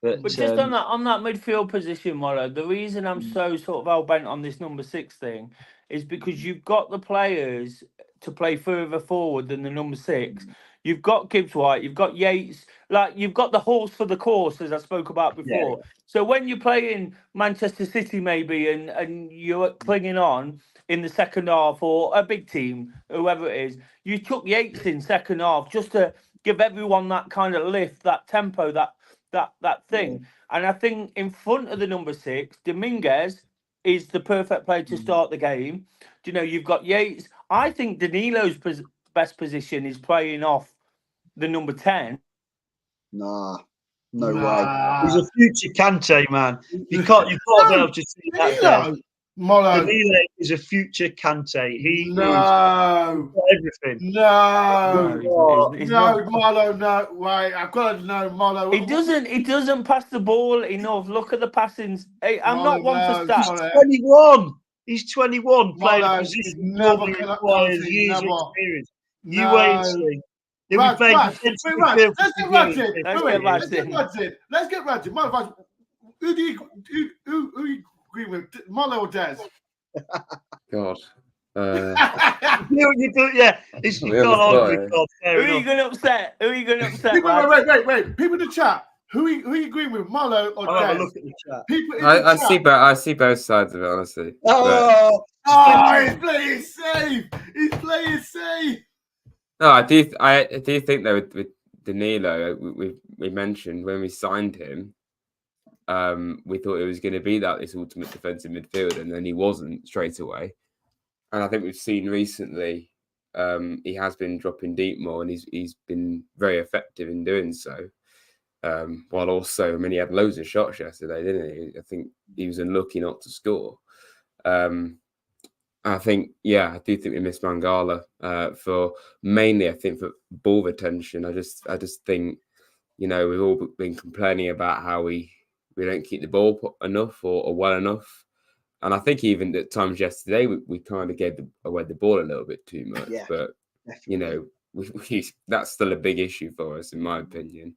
But just on that midfield position, Molo, the reason I'm so sort of hell-bent on this number 6 thing is because you've got the players to play further forward than the number 6. You've got Gibbs White, you've got Yates, you've got the horse for the course, as I spoke about before. Yeah. So when you're playing Manchester City maybe and you're clinging on in the second half, or a big team, whoever it is, you took Yates in second half just to give everyone that kind of lift, that tempo, that thing. Yeah. And I think in front of the number 6, Dominguez is the perfect player to start the game. You've got Yates. I think Danilo's best position is playing off the number 10. No way. He's a future Kante, man. You've got to be able to see that. Danilo is a future Kante. He is everything. No, Molo, no. Wait, I've got to know, Molo. He doesn't pass the ball enough. Look at the passings. Hey, I'm not one for stats. He's 21, playing a position normally requires years of experience. You wait and see. Let's get Radji. Molo, who do you agree with, Molo or Des? God. It's gone on. Who are you going to upset? Wait. People in the chat. Who are you agreeing with, Molo or Des? Have a look at the chat. People in the chat. I see both sides of it, honestly. He's playing safe. No, I do think though with Danilo, we mentioned when we signed him, we thought it was going to be this ultimate defensive midfielder, and then he wasn't straight away. And I think we've seen recently he has been dropping deep more, and he's been very effective in doing so. While also, he had loads of shots yesterday, didn't he? I think he was unlucky not to score. I think, I do think we missed Mangala for mainly, I think, for ball retention. I just think, we've all been complaining about how we don't keep the ball enough or well enough. And I think even at times yesterday, we kind of gave away the ball a little bit too much. Yeah, but, definitely. That's still a big issue for us, in my opinion.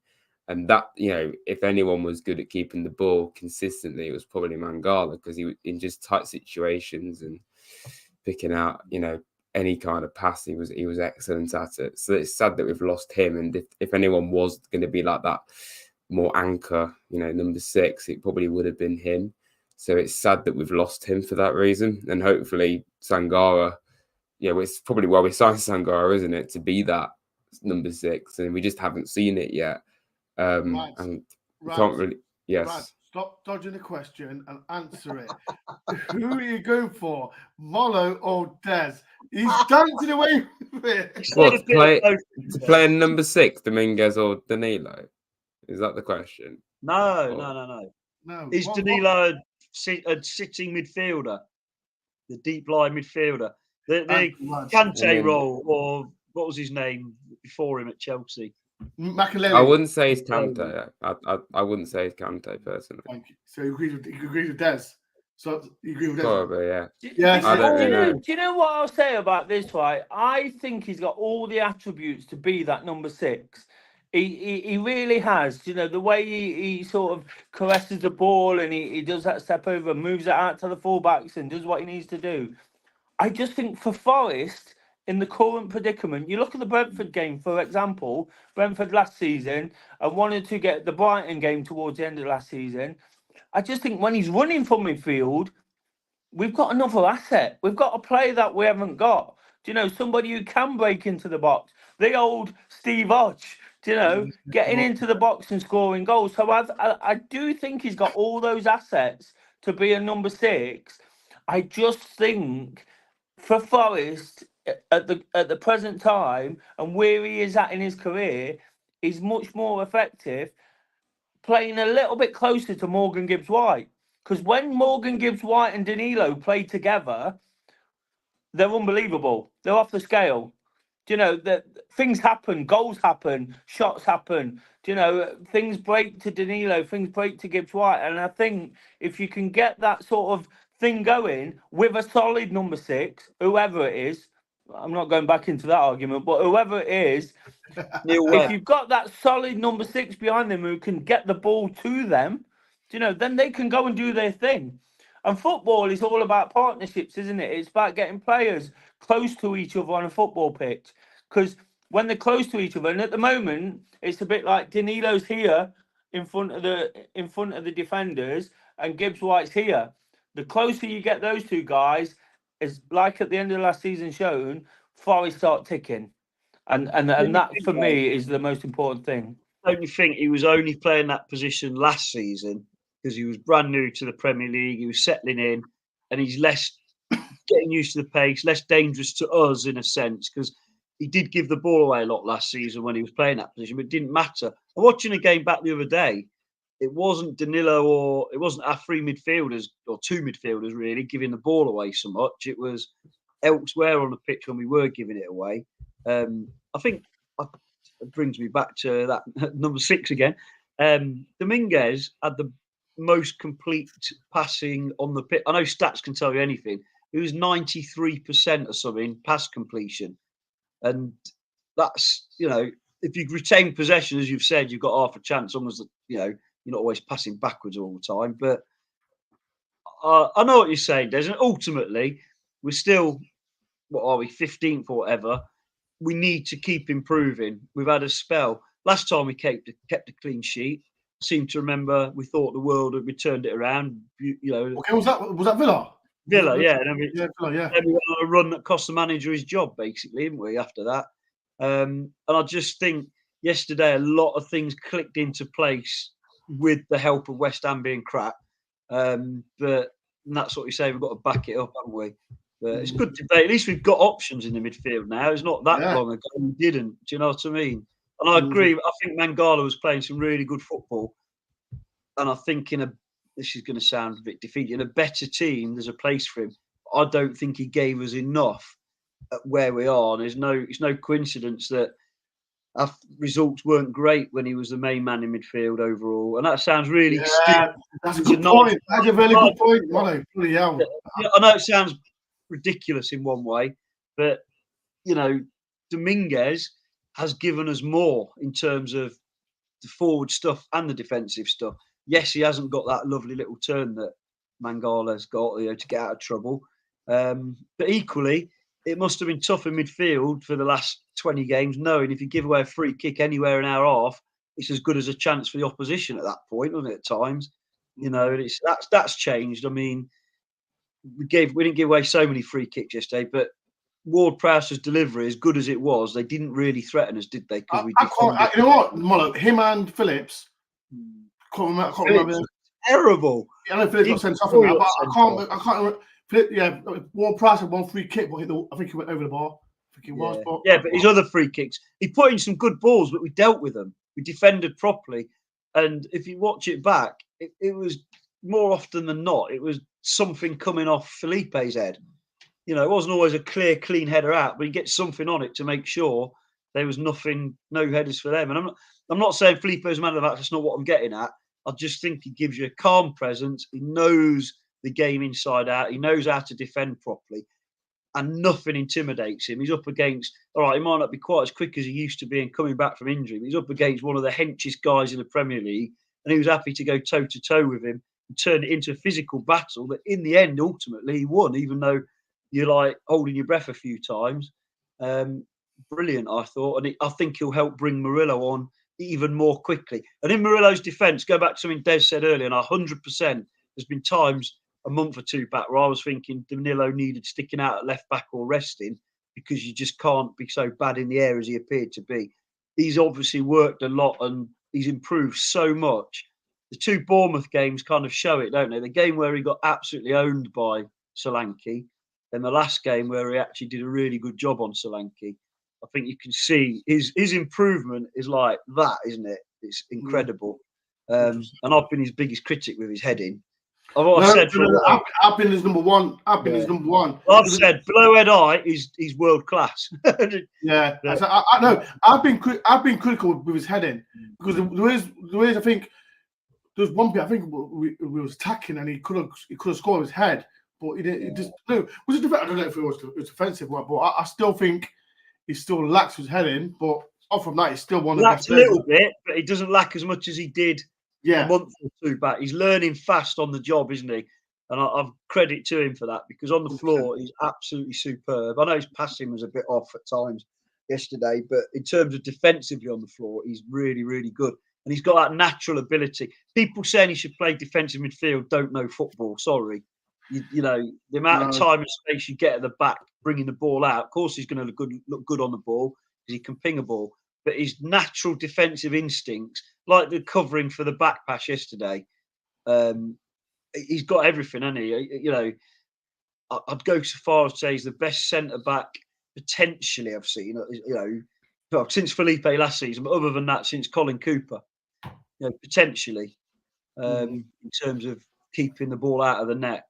And that, if anyone was good at keeping the ball consistently, it was probably Mangala, because he was in just tight situations and picking out, any kind of pass. He was excellent at it. So it's sad that we've lost him. And if anyone was going to be like that more anchor, number 6, it probably would have been him. So it's sad that we've lost him for that reason. And hopefully Sangare, it's probably why we signed Sangare, isn't it? To be that number 6. And we just haven't seen it yet. And You can't really. Yes. Brad, stop dodging the question and answer it. Who are you going for, Molo or Des? He's dancing away with it. What, to play in number 6, Dominguez or Danilo? Is that the question? No. Is Danilo a sitting midfielder? The deep line midfielder? The Kante role, or what was his name before him at Chelsea? Makelele. I wouldn't say it's Kante. I wouldn't say it's Kante personally. Thank you. So you agree with Des? So you agree with Des? Probably, yeah. Yes. I don't really know. Do you know what I'll say about this, right? I think he's got all the attributes to be that number 6. He really has. You know, the way he sort of caresses the ball and he does that step over, moves it out to the fullbacks and does what he needs to do. I just think for Forest, in the current predicament, you look at the Brentford game, for example, Brentford last season, and wanted to get the Brighton game towards the end of last season. I just think when he's running from midfield, we've got another asset. We've got a player that we haven't got. Do you know, somebody who can break into the box. The old Steve Hodge, do you know, getting into the box and scoring goals. So I do think he's got all those assets to be a number 6. I just think for Forest at the present time and where he is at in his career, he's much more effective playing a little bit closer to Morgan Gibbs-White. Because when Morgan Gibbs-White and Danilo play together, they're unbelievable. They're off the scale. Do you know, that things happen, goals happen, shots happen. Do you know, things break to Danilo, things break to Gibbs-White. And I think if you can get that sort of thing going with a solid number 6, whoever it is, I'm not going back into that argument, but whoever it is, if you've got that solid number 6 behind them who can get the ball to them, you know, then they can go and do their thing. And football is all about partnerships, isn't it? It's about getting players close to each other on a football pitch. Because when they're close to each other, and at the moment, it's a bit like Danilo's here in front of the defenders, and Gibbs-White's here. The closer you get those two guys, is like at the end of last season shown, Forest start ticking. And that, for me, is the most important thing. Don't you think he was only playing that position last season because he was brand new to the Premier League, he was settling in, and he's less getting used to the pace, less dangerous to us in a sense, because he did give the ball away a lot last season when he was playing that position, but it didn't matter. I'm watching a game back the other day. It wasn't Danilo or it wasn't our 3 midfielders or 2 midfielders really giving the ball away so much. It was elsewhere on the pitch when we were giving it away. I think it brings me back to that number 6 again. Dominguez had the most complete passing on the pitch. I know stats can tell you anything. It was 93% or something pass completion. And that's, you know, if you retain possession, as you've said, you've got half a chance. Almost, you know, you're not always passing backwards all the time. But I know what you're saying, Des. And ultimately, we're still, what are we, 15th or whatever. We need to keep improving. We've had a spell. Last time we kept a clean sheet. I seem to remember we thought the world had turned it around. You know, okay, was that Villa? Villa, yeah. And then Villa, yeah. Then we went on a run that cost the manager his job, basically, didn't we? After that, and I just think yesterday a lot of things clicked into place with the help of West Ham being crap. But that's what you say. We've got to back it up, haven't we? But it's good to at least we've got options in the midfield now. It's not that long ago we didn't. Do you know what I mean? And I agree. I think Mangala was playing some really good football. And I think this is going to sound a bit defeating. In a better team, there's a place for him. I don't think he gave us enough at where we are. And it's no coincidence that our results weren't great when he was the main man in midfield overall. And that sounds really stupid. That's a good point. That's a really good point. I know it sounds ridiculous in one way, but, you know, Dominguez has given us more in terms of the forward stuff and the defensive stuff. Yes, he hasn't got that lovely little turn that Mangala's got, you know, to get out of trouble. But equally, it must have been tough in midfield for the last 20 games, knowing if you give away a free kick anywhere in our half, it's as good as a chance for the opposition at that point, isn't it? At times, you know, and that's changed. I mean, we didn't give away so many free kicks yesterday, but Ward-Prowse's delivery, as good as it was, they didn't really threaten us, did they? Because you know what, Molo, him and Phillips I can't remember. Terrible. I know Phillips got sent off on that, but I can't remember. Yeah, one Price had one free kick, but I think he went over the bar. I think he was. But his other free kicks, he put in some good balls, but we dealt with them. We defended properly. And if you watch it back, it was more often than not, it was something coming off Felipe's head. You know, it wasn't always a clear, clean header out, but he gets something on it to make sure there was nothing, no headers for them. And I'm not saying Felipe's man of the match. That's not what I'm getting at. I just think he gives you a calm presence. He knows the game inside out. He knows how to defend properly, and nothing intimidates him. He's up against, all right, he might not be quite as quick as he used to be and coming back from injury, but he's up against one of the henchiest guys in the Premier League, and he was happy to go toe-to-toe with him and turn it into a physical battle that in the end, ultimately, he won, even though you're like holding your breath a few times. Brilliant, I thought. And I think he'll help bring Murillo on even more quickly. And in Murillo's defence, go back to something Des said earlier, and 100%, there's been times a month or two back where I was thinking Danilo needed sticking out at left back or resting, because you just can't be so bad in the air as he appeared to be. He's obviously worked a lot and he's improved so much. The two Bournemouth games kind of show it, don't they? The game where he got absolutely owned by Solanke, and the last game where he actually did a really good job on Solanke. I think you can see his improvement is like that, isn't it? It's incredible. And I've been his biggest critic with his heading. I've been his number one. His number one. I've said below head eye, he's world class. Yeah, I know. I've been critical with his heading, because there is I think there's one bit I think we was attacking and he could have scored with his head, but he didn't. It just no. Was it? I don't know if it was offensive one, but I still think he still lacks his heading. But off from that, he's still one of the best. Lacks a little bit, but he doesn't lack as much as he did. Yeah. A month or two back. He's learning fast on the job, isn't he? And I've credit to him for that, because on the floor, he's absolutely superb. I know his passing was a bit off at times yesterday, but in terms of defensively on the floor, he's really, really good. And he's got that natural ability. People saying he should play defensive midfield don't know football. Sorry. You know, the amount of time and space you get at the back bringing the ball out, of course he's going to look good on the ball because he can ping a ball. But his natural defensive instincts, like the covering for the back pass yesterday, he's got everything, hasn't he? You know, I'd go so far as to say he's the best centre back potentially I've seen. You know, since Felipe last season, but other than that, since Colin Cooper, you know, potentially in terms of keeping the ball out of the net.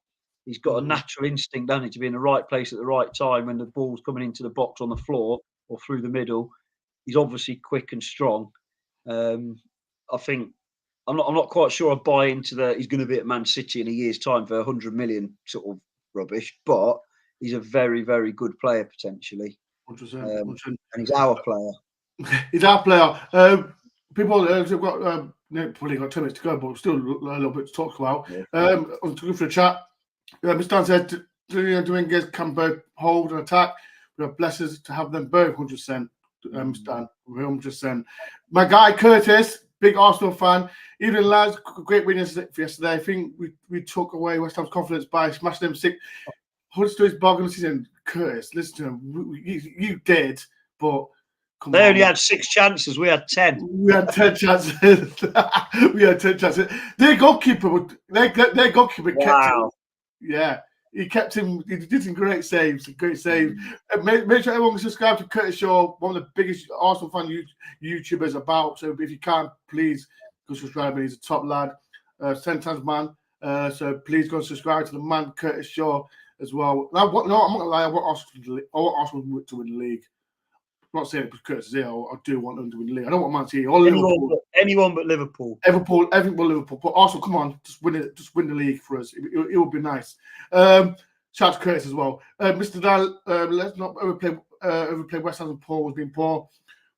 He's got a natural instinct, doesn't he, to be in the right place at the right time when the ball's coming into the box on the floor or through the middle. He's obviously quick and strong. I think I'm not quite sure I buy into he's going to be at Man City in a year's time for 100 million sort of rubbish, but he's a very, very good player potentially. 100%. And he's our player. He's our player. People have got probably got 10 minutes to go, but still a little bit to talk about. I'm looking for a chat. Mr. Dan said Dominguez can both hold and attack. We are blessed to have them both 100%. Mr. 100%. My guy Curtis, big Arsenal fan. Even lads, great win yesterday. I think we took away West Ham's confidence by smashing them 6. Huddersfield's bargain season. Curtis, listen to him. You did, but they only had 6 chances. We had 10. We had 10 chances. Their goalkeeper kept him. Yeah, he kept him. He did some great saves. Make sure everyone subscribe to Curtis Shaw, one of the biggest Arsenal fan YouTubers about. So if you can, please go subscribe. He's a top lad, 10 times man. So please go subscribe to the man Curtis Shaw as well. I'm not gonna lie. I want Arsenal to win the league. I'm not saying it because Curtis is here. I do want them to win the league. I don't want Man City or Liverpool. Anyone but Liverpool. Everything but Liverpool. But Arsenal, come on, just win it. Just win the league for us. It would be nice. Shout out to Curtis as well. Mr. Dan, let's not overplay West Ham and Paul was being poor.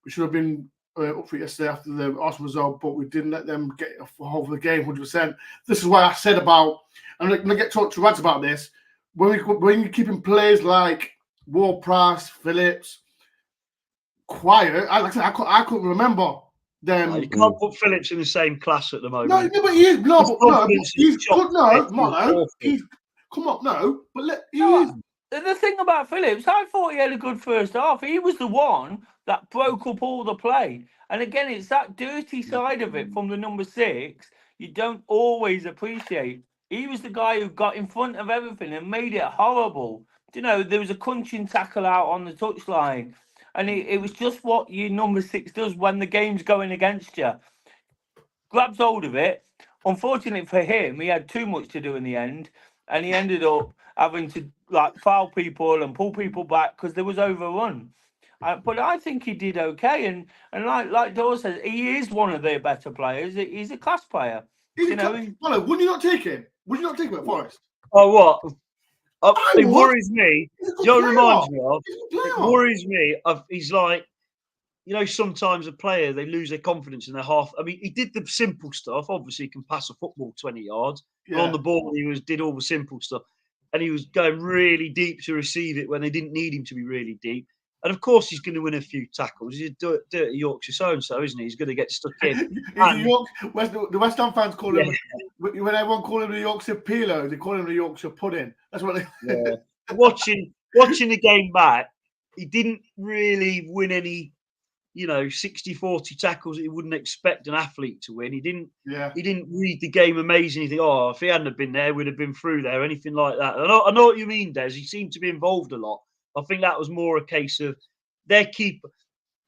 We should have been up for it yesterday after the Arsenal result, but we didn't let them get a hold of the game 100%. This is why I said about, and I'm going to get talked to Rads about this, when you're keeping players like Ward-Prowse, Phillips, quiet. I couldn't remember them. You can't put Phillips in the same class at the moment. No, but he is. He's good. Come on, but the thing about Phillips, I thought he had a good first half. He was the one that broke up all the play. And again, it's that dirty side of it from the number 6. you don't always appreciate. He was the guy who got in front of everything and made it horrible. You know, there was a crunching tackle out on the touchline, and it was just what your number 6 does when the game's going against you. Grabs hold of it. Unfortunately for him, he had too much to do in the end, and he ended up having to like foul people and pull people back because there was overrun. But I think he did okay, and like Dor says, he is one of their better players. He's a class player. Well, would you not take him? Would you not take him at Forest? Oh, what? It would. worries me. He's a good You know what it player. reminds me of? He's a good It player. worries me of he's like, you know, sometimes a player, they lose their confidence in their half. I mean, he did the simple stuff. Obviously, he can pass a football 20 yards. Yeah. On the ball, did all the simple stuff. And he was going really deep to receive it when they didn't need him to be really deep. And of course, he's going to win a few tackles. He's a dirty Yorkshire so-and-so, isn't he? He's going to get stuck in. The West Ham fans call him, when everyone call him the Yorkshire Pilo, they call him the Yorkshire Pudding. That's what they Watching the game back, he didn't really win any, 60-40 tackles that he wouldn't expect an athlete to win. He didn't read the game amazing. You think, oh, if he hadn't have been there, we'd have been through there, anything like that. I know what you mean, Des. He seemed to be involved a lot. I think that was more a case of their keeper.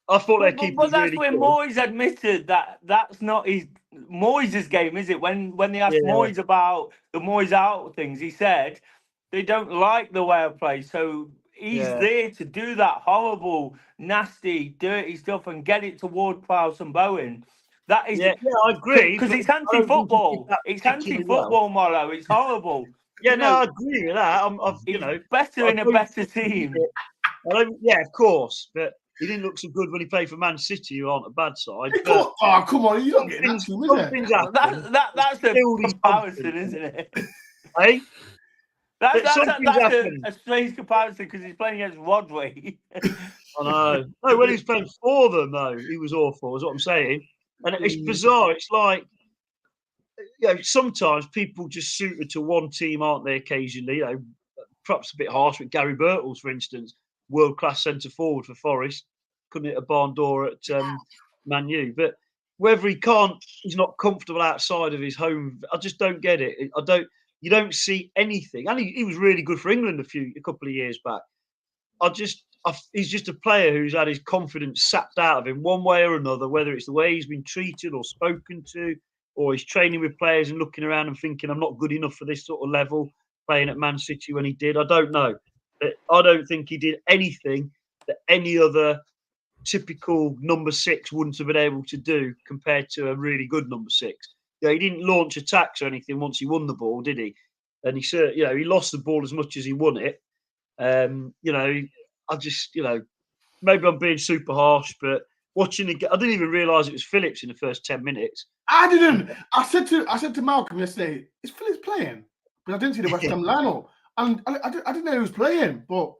I thought their keeper was really good. But that's when Moyes admitted that that's not his Moyes' game, is it? When they asked Moyes about the Moyes out things, he said they don't like the way I play. So he's there to do that horrible, nasty, dirty stuff and get it toward Prowse and Bowen. That is, I agree. Because it's anti-football. It's anti-football, Morrow. It's horrible. Yeah, I agree with that. Better in a better team. Of course, but he didn't look so good when he played for Man City, who aren't a bad side. Come on, you don't get that team, is it? That's a comparison, isn't it? Hey? That's a strange comparison because he's playing against Rodri. I know. No, when he was playing for them, though, he was awful, is what I'm saying. And it's bizarre. It's like, sometimes people just suited to one team, aren't they, occasionally? Perhaps a bit harsh with Gary Birtles, for instance, world-class centre-forward for Forest. Couldn't hit a barn door at Man U. But whether he's not comfortable outside of his home, I just don't get it. You don't see anything. And he was really good for England a couple of years back. He's just a player who's had his confidence sapped out of him one way or another, whether it's the way he's been treated or spoken to, or he's training with players and looking around and thinking, I'm not good enough for this sort of level, playing at Man City when he did. I don't know. But I don't think he did anything that any other typical number 6 wouldn't have been able to do compared to a really good number 6. He didn't launch attacks or anything once he won the ball, did he? And he lost the ball as much as he won it. Maybe I'm being super harsh, but watching the game, I didn't even realise it was Phillips in the first 10 minutes. I didn't. I said to Malcolm yesterday, is Phillips playing? But I didn't see the West Ham lineup. And I didn't know he was playing, but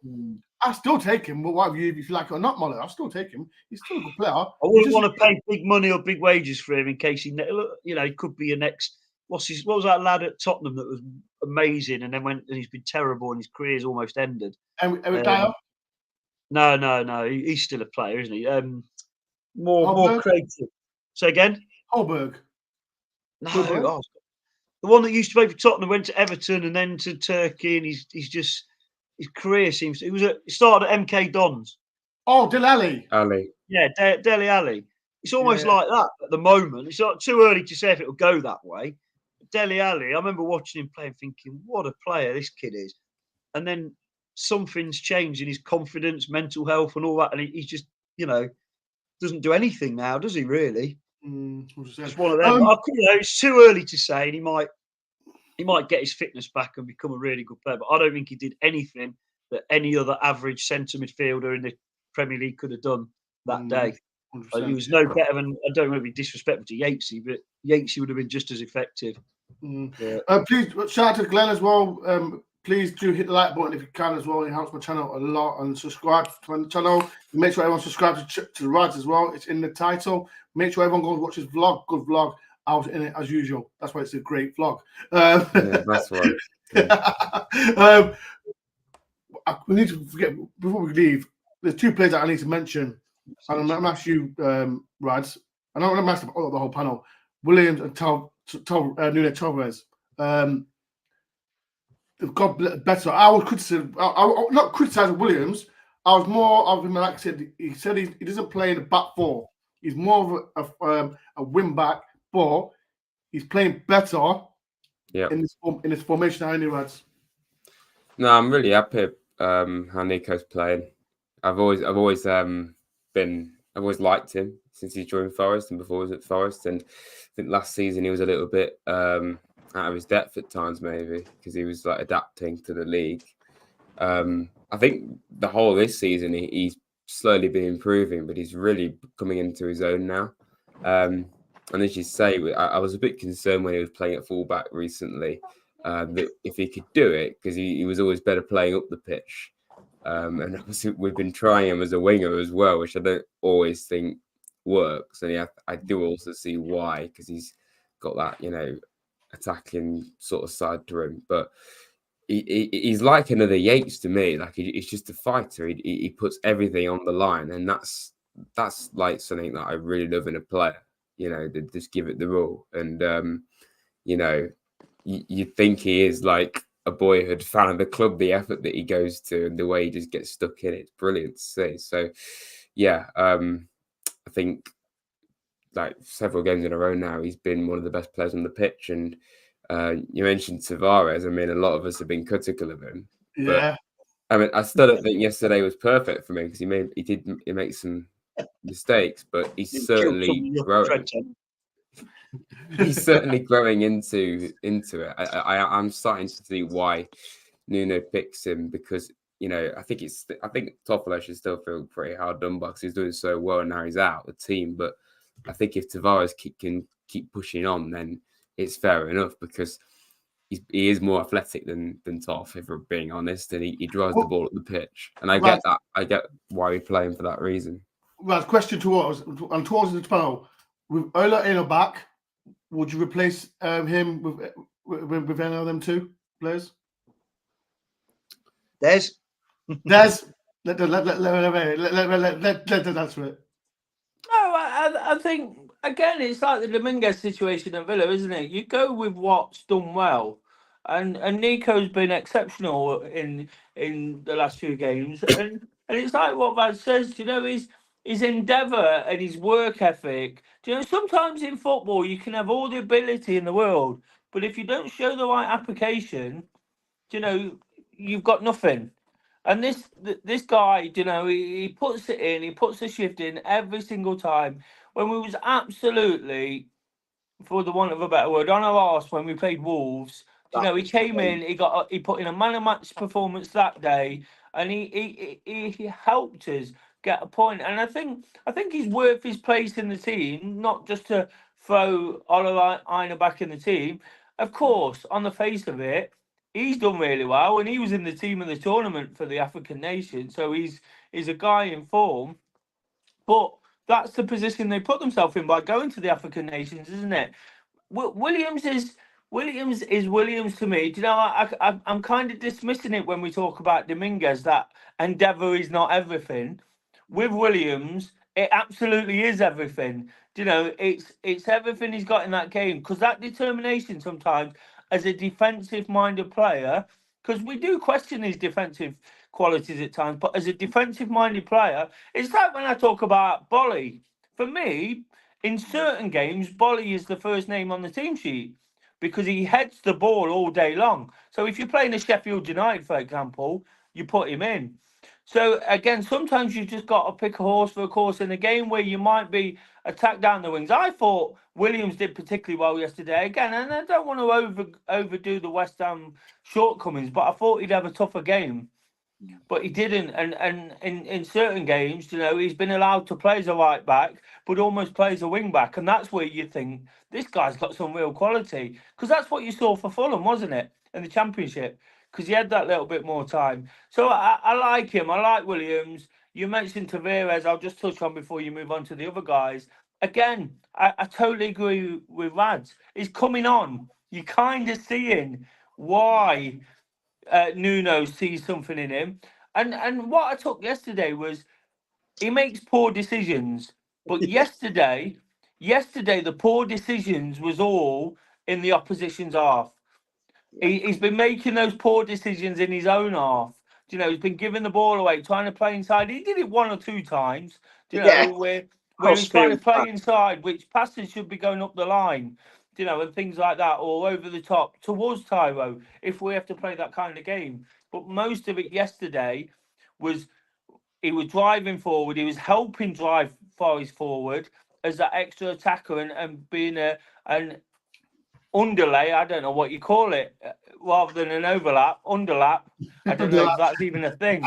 I still take him. But whatever if you like it or not, Molly, I'll still take him. He's still a good player. I wouldn't want to pay big money or big wages for him in case he could be a next. What was that lad at Tottenham that was amazing and then went and he's been terrible and his career's almost ended? Eric Dyer? No. He's still a player, isn't he? More creative. Say again? Holberg. No. The one that used to play for Tottenham went to Everton and then to Turkey, and his career seems he started at MK Dons. Oh, Dele Alli. Yeah, Dele Alli. It's almost like that at the moment. It's not too early to say if it'll go that way. Dele Alli, I remember watching him play and thinking, what a player this kid is. And then something's changed in his confidence, mental health, and all that, and he just doesn't do anything now, does he? Really? It's one of them. It's too early to say, and he might get his fitness back and become a really good player. But I don't think he did anything that any other average centre midfielder in the Premier League could have done that day. He was no better than. I don't want to be disrespectful to Yatesy, but Yatesy would have been just as effective. Yeah. Please shout out to Glenn as well. Please do hit the like button if you can as well. It helps my channel a lot. And subscribe to the channel. Make sure everyone subscribes to the Rads as well. It's in the title. Make sure everyone goes and watches vlog. Good vlog. I was in it as usual. That's why it's a great vlog. That's right. Yeah. We need to forget before we leave. There's 2 players that I need to mention. And I'm going to ask you, Rads. And I'm going to ask the whole panel. Williams and Nuno Torres. They've got better. I would criticize. I not criticize Williams. I was more of him. Like I said, he said he doesn't play in the back four. He's more of a wing back, but he's playing better. Yeah. In this formation, I only read. No, I'm really happy how Nico's playing. I've always liked him since he joined Forest and before he was at Forest. And I think last season he was a little bit out of his depth at times, maybe because he was like adapting to the league. I think the whole of this season he's slowly been improving, but he's really coming into his own now. And as you say, I was a bit concerned when he was playing at fullback recently that if he could do it, because he was always better playing up the pitch. And obviously we've been trying him as a winger as well, which I don't always think works. And I do also see why, because he's got that, attacking sort of side to him. But he's like another Yates to me. Like he's just a fighter. He puts everything on the line, and that's like something that I really love in a player. They just give it the all. And you think he is like a boyhood fan of the club, the effort that he goes to and the way he just gets stuck in. It's brilliant to see. So yeah, I think like several games in a row now, he's been one of the best players on the pitch. And you mentioned Tavares. I mean, a lot of us have been critical of him. Yeah. But, I mean, I still don't think yesterday was perfect for me because he did make some mistakes, but he's certainly growing. He's certainly growing into it. I'm starting to see why Nuno picks him because I think Toffolo should still feel pretty hard done by because he's doing so well and now he's out of the team. But I think if Tavares can keep pushing on, then it's fair enough because he is more athletic than Toff, if we're being honest, and he drives the ball at the pitch. And I get that. I get why we play him for that reason. Right, question towards the 12. With Ola in or back, would you replace him with any of them two players? Des? Let answer it. No, I think again it's like the Dominguez situation at Villa, isn't it? You go with what's done well, and Nico's been exceptional in the last few games, and it's like what Vad says, his endeavour and his work ethic. Sometimes in football you can have all the ability in the world, but if you don't show the right application, you've got nothing. And this guy, he puts it in, he puts the shift in every single time. When we was absolutely, for the want of a better word, on our arse when we played Wolves, he came in, he put in a man of match performance that day, and he helped us get a point. And I think he's worth his place in the team, not just to throw Oliver Aina back in the team. Of course, on the face of it, he's done really well, and he was in the team of the tournament for the African nation. So he's a guy in form. But that's the position they put themselves in by going to the African nations, isn't it? Williams is Williams to me. Do you know? I'm kind of dismissing it when we talk about Dominguez, that endeavour is not everything. With Williams, it absolutely is everything. It's everything he's got in that game, because that determination sometimes as a defensive-minded player, because we do question his defensive qualities at times, but as a defensive-minded player, it's like when I talk about Bolly. For me, in certain games, Bolly is the first name on the team sheet because he heads the ball all day long. So if you're playing a Sheffield United, for example, you put him in. So again, sometimes you've just got to pick a horse for a course in a game where you might be attacked down the wings. I thought Williams did particularly well yesterday. Again, and I don't want to overdo the West Ham shortcomings, but I thought he'd have a tougher game. But he didn't. And in certain games, he's been allowed to play as a right back, but almost plays a wing back. And that's where you think this guy's got some real quality. Because that's what you saw for Fulham, wasn't it? In the Championship. Because he had that little bit more time. So I like him. I like Williams. You mentioned Tavares. I'll just touch on before you move on to the other guys. Again, I totally agree with Rads. He's coming on. You're kind of seeing why Nuno sees something in him. And what I took yesterday was he makes poor decisions. But yesterday, the poor decisions was all in the opposition's half. He's been making those poor decisions in his own half. You know, he's been giving the ball away, trying to play inside. He did it 1 or 2 times. You know, where he's trying to play inside, which passes should be going up the line. You know, and things like that, or over the top towards Tyro, if we have to play that kind of game. But most of it yesterday was he was driving forward, he was helping drive Forest forward as that extra attacker and being an underlay, I don't know what you call it, rather than an underlap. I don't know if that's even a thing.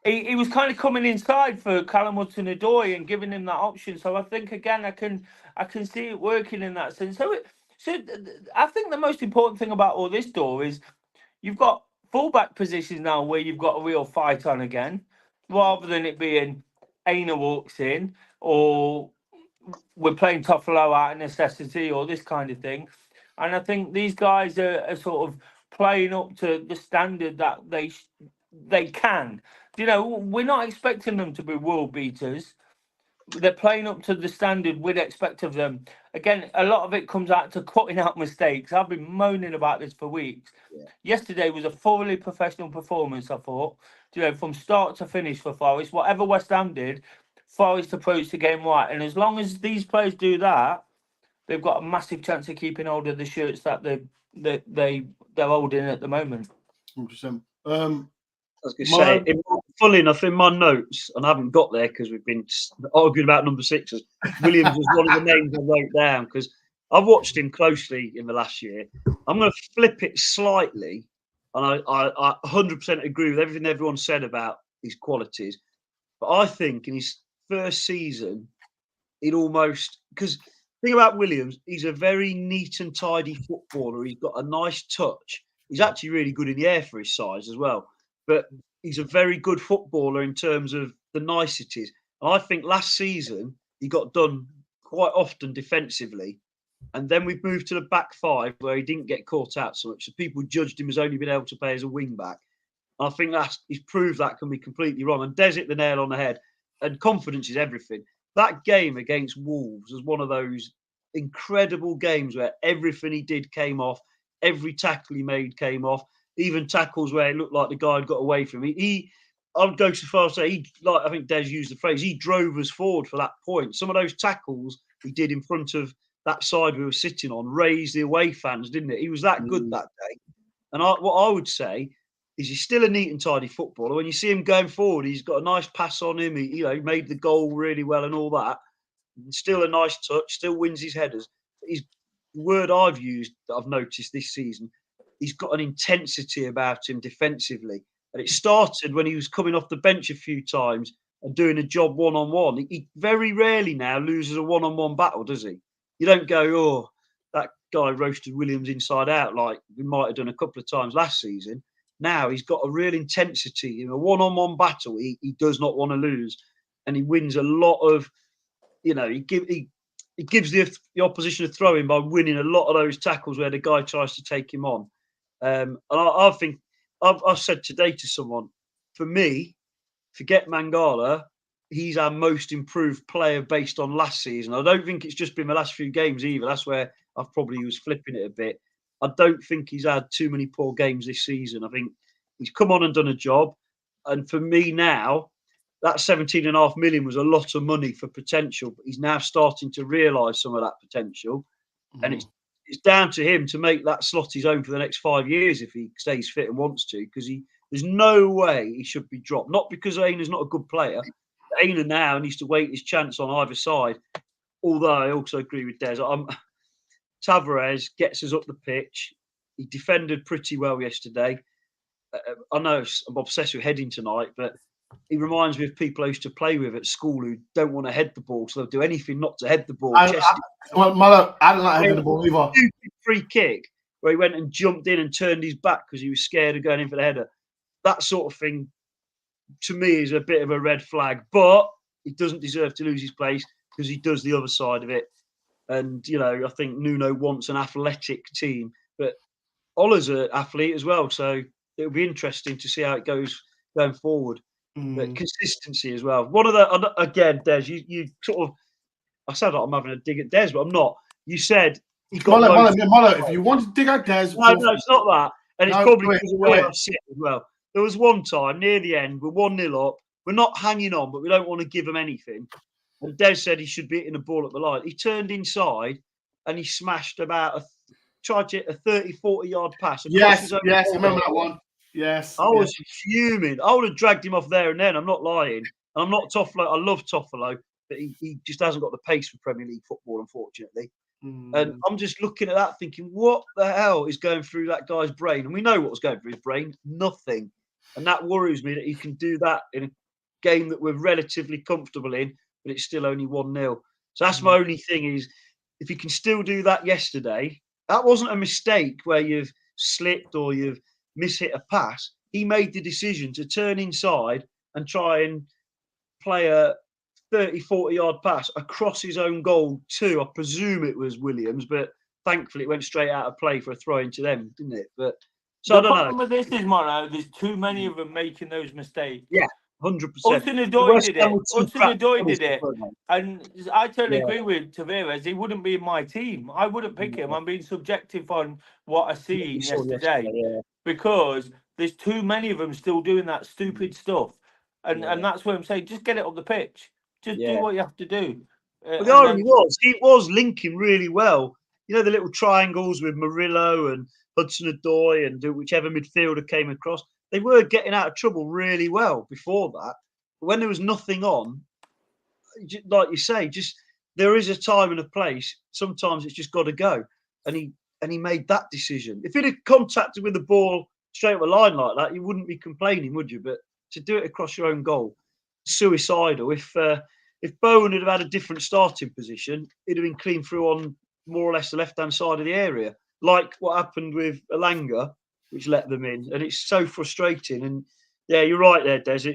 He was kind of coming inside for Callum Hudson-Odoi and giving him that option. So I think again I can see it working in that sense. So I think the most important thing about all this, Dore, is you've got fullback positions now where you've got a real fight on again, rather than it being Aina walks in or we're playing Toffolo out of necessity or this kind of thing. And I think these guys are sort of playing up to the standard that they can. You know, we're not expecting them to be world beaters. They're playing up to the standard we'd expect of them. Again, a lot of it comes out to cutting out mistakes. I've been moaning about this for weeks. Yeah. Yesterday was a thoroughly professional performance, I thought. You know, from start to finish for Forest. Whatever West Ham did, Forest approached the game right. And as long as these players do that, they've got a massive chance of keeping hold of the shirts that they're holding at the moment. 100%. I was going to say, funnily enough, in my notes, and I haven't got there because we've been arguing about number 6s, Williams was one of the names I wrote down because I've watched him closely in the last year. I'm going to flip it slightly, and I 100% agree with everything everyone said about his qualities. But I think in his first season, it almost... Because the thing about Williams, he's a very neat and tidy footballer. He's got a nice touch. He's actually really good in the air for his size as well. But he's a very good footballer in terms of the niceties. And I think last season he got done quite often defensively. And then we've moved to the back 5 where he didn't get caught out so much. So people judged him as only being able to play as a wing back. And I think he's proved that can be completely wrong. And Des hit the nail on the head. And confidence is everything. That game against Wolves was one of those incredible games where everything he did came off. Every tackle he made came off. Even tackles where it looked like the guy had got away from him. I would go so far as to say, I think Des used the phrase, he drove us forward for that point. Some of those tackles he did in front of that side we were sitting on raised the away fans, didn't it? He was that good that day. And what I would say is he's still a neat and tidy footballer. When you see him going forward, he's got a nice pass on him. He made the goal really well and all that. Still a nice touch, still wins his headers. The word I've used that I've noticed this season, he's got an intensity about him defensively. And it started when he was coming off the bench a few times and doing a job one-on-one. He very rarely now loses a one-on-one battle, does he? You don't go, oh, that guy roasted Williams inside out like we might have done a couple of times last season. Now he's got a real intensity. In a one-on-one battle, he does not want to lose. And he wins a lot of, he gives the opposition a throw-in by winning a lot of those tackles where the guy tries to take him on. And I think I've said today to someone, for me, forget Mangala, he's our most improved player based on last season. I don't think it's just been the last few games either. That's where I've probably was flipping it a bit. I don't think he's had too many poor games this season. I think he's come on and done a job. And for me now, that 17.5 million was a lot of money for potential, but he's now starting to realise some of that potential. And it's down to him to make that slot his own for the next 5 years if he stays fit and wants to, because there's no way he should be dropped. Not because Aina's not a good player. Aina now needs to wait his chance on either side. Although I also agree with Des. Tavares gets us up the pitch. He defended pretty well yesterday. I know I'm obsessed with heading tonight, but he reminds me of people I used to play with at school who don't want to head the ball, so they'll do anything not to head the ball. I don't like heading the ball either. Free kick where he went and jumped in and turned his back because he was scared of going in for the header. That sort of thing, to me, is a bit of a red flag. But he doesn't deserve to lose his place because he does the other side of it. And, I think Nuno wants an athletic team. But Ola's an athlete as well, so it'll be interesting to see how it goes going forward. But consistency as well. One of the, again, Des, you sort of, I sound like I'm having a dig at Des, but I'm not. You said he got loads. Molo, if you want to dig out Des, No, it's not that. And it's probably because of where I sit as well. There was one time near the end, we're 1-0 up. We're not hanging on, but we don't want to give him anything. And Des said he should be hitting the ball at the line. He turned inside and he smashed tried to hit a 30, 40 yard pass. Yes, I remember that one. Yes. I was fuming. I would have dragged him off there and then. I'm not lying. And I'm not Toffolo. I love Toffolo, but he just hasn't got the pace for Premier League football, unfortunately. And I'm just looking at that thinking, what the hell is going through that guy's brain? And we know what was going through his brain. Nothing. And that worries me that he can do that in a game that we're relatively comfortable in, but it's still only 1-0. So that's my only thing is, if he can still do that yesterday, that wasn't a mistake where you've slipped or you've mishit a pass. He made the decision to turn inside and try and play a 30, 40 yard pass across his own goal too. I presume it was Williams, but thankfully it went straight out of play for a throw into them, didn't it? But so I don't know. The problem with this is, Mono, there's too many of them making those mistakes. Yeah, 100%. Hudson-Odoi did it. And I totally agree with Tavares. He wouldn't be in my team. I wouldn't pick him. I'm being subjective on what I seen yesterday. Because there's too many of them still doing that stupid stuff. And that's what I'm saying. Just get it on the pitch. Just do what you have to do. But the irony was, he was linking really well. You know, the little triangles with Murillo and Hudson-Odoi and whichever midfielder came across. They were getting out of trouble really well before that. But when there was nothing on, like you say, just there is a time and a place. Sometimes it's just got to go. And he made that decision. If he'd have contacted with the ball straight up the line like that, you wouldn't be complaining, would you? But to do it across your own goal, suicidal. If Bowen had had a different starting position, he'd have been clean through on more or less the left-hand side of the area, like what happened with Elanga, which let them in. And it's so frustrating. And yeah, you're right there, Des.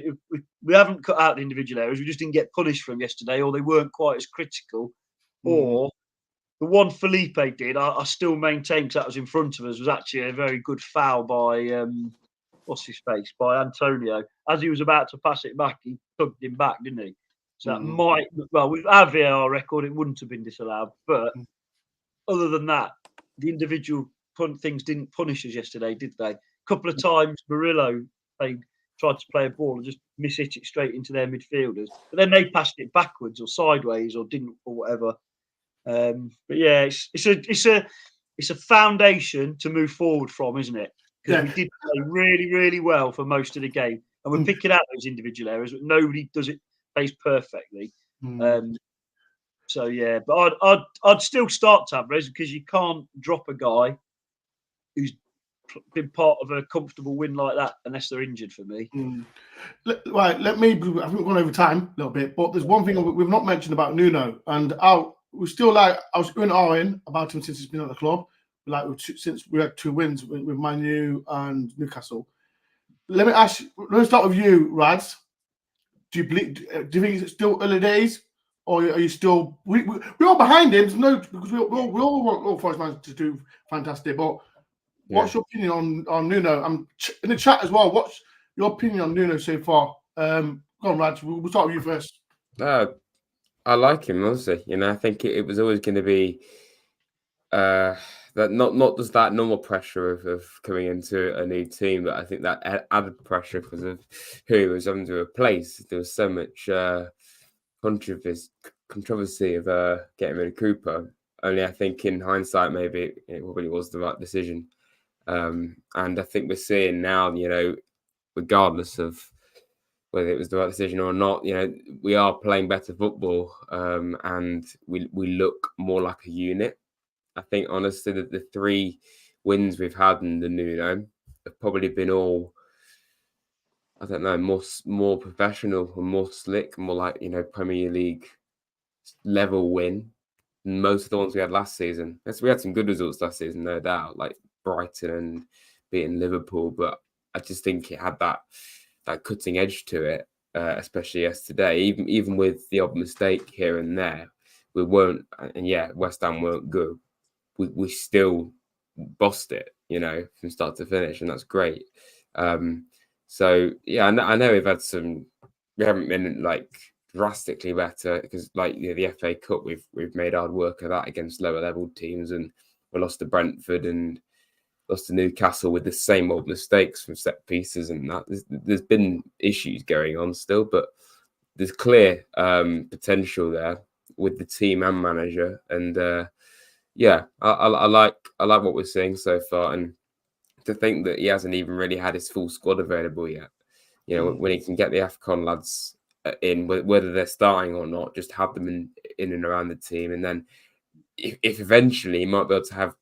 We haven't cut out the individual areas. We just didn't get punished for them yesterday, or they weren't quite as critical. Or the one Felipe did, I still maintain, because that was in front of us, was actually a very good foul by, by Antonio. As he was about to pass it back, he tugged him back, didn't he? So that might, with our VAR record, it wouldn't have been disallowed. But other than that, the individual things didn't punish us yesterday, did they? A couple of times, Murillo tried to play a ball and just mishit it straight into their midfielders. But then they passed it backwards or sideways or didn't or whatever. But yeah, it's a foundation to move forward from, isn't it? Because we did play really, really well for most of the game, and we're picking out those individual areas, but nobody does it plays perfectly. So yeah, but I'd still start Tavares, because you can't drop a guy who's been part of a comfortable win like that unless they're injured. For me, right. I haven't gone over time a little bit, but there's one thing we've not mentioned about Nuno, and I was going on about him since he's been at the club. Since we had 2 wins with Man U and Newcastle. Let me start with you, Rads. Do you think it's still early days, or are you still? We're all behind him. Because we all want all Forest fans to do fantastic. But what's your opinion on Nuno? I'm in the chat as well. What's your opinion on Nuno so far? Go on, Rads. We'll start with you first. I like him, honestly. I think it was always going to be that not just that normal pressure of coming into a new team, but I think that added pressure because of who he was having to replace. There was so much controversy of getting rid of Cooper. Only I think in hindsight, maybe it probably was the right decision. And I think we're seeing now, regardless of whether it was the right decision or not, we are playing better football, and we look more like a unit. I think, honestly, that the 3 wins we've had in the Nuno have probably been all, I don't know, more professional and more slick, more like, Premier League level win than most of the ones we had last season. Yes, we had some good results last season, no doubt, like Brighton and beating Liverpool, but I just think it had that cutting edge to it, especially yesterday. Even with the odd mistake here and there, we weren't, and West Ham weren't good. We still bossed it, from start to finish, and that's great. So yeah, I know we haven't been like drastically better because, like, the FA Cup, we've made hard work of that against lower level teams, and we lost to Brentford and lost to Newcastle with the same old mistakes from set pieces and that. There's been issues going on still, but there's clear potential there with the team and manager, and I like what we're seeing so far, and to think that he hasn't even really had his full squad available yet. When he can get the AFCON lads in, whether they're starting or not, just have them in and around the team, and then if eventually he might be able to have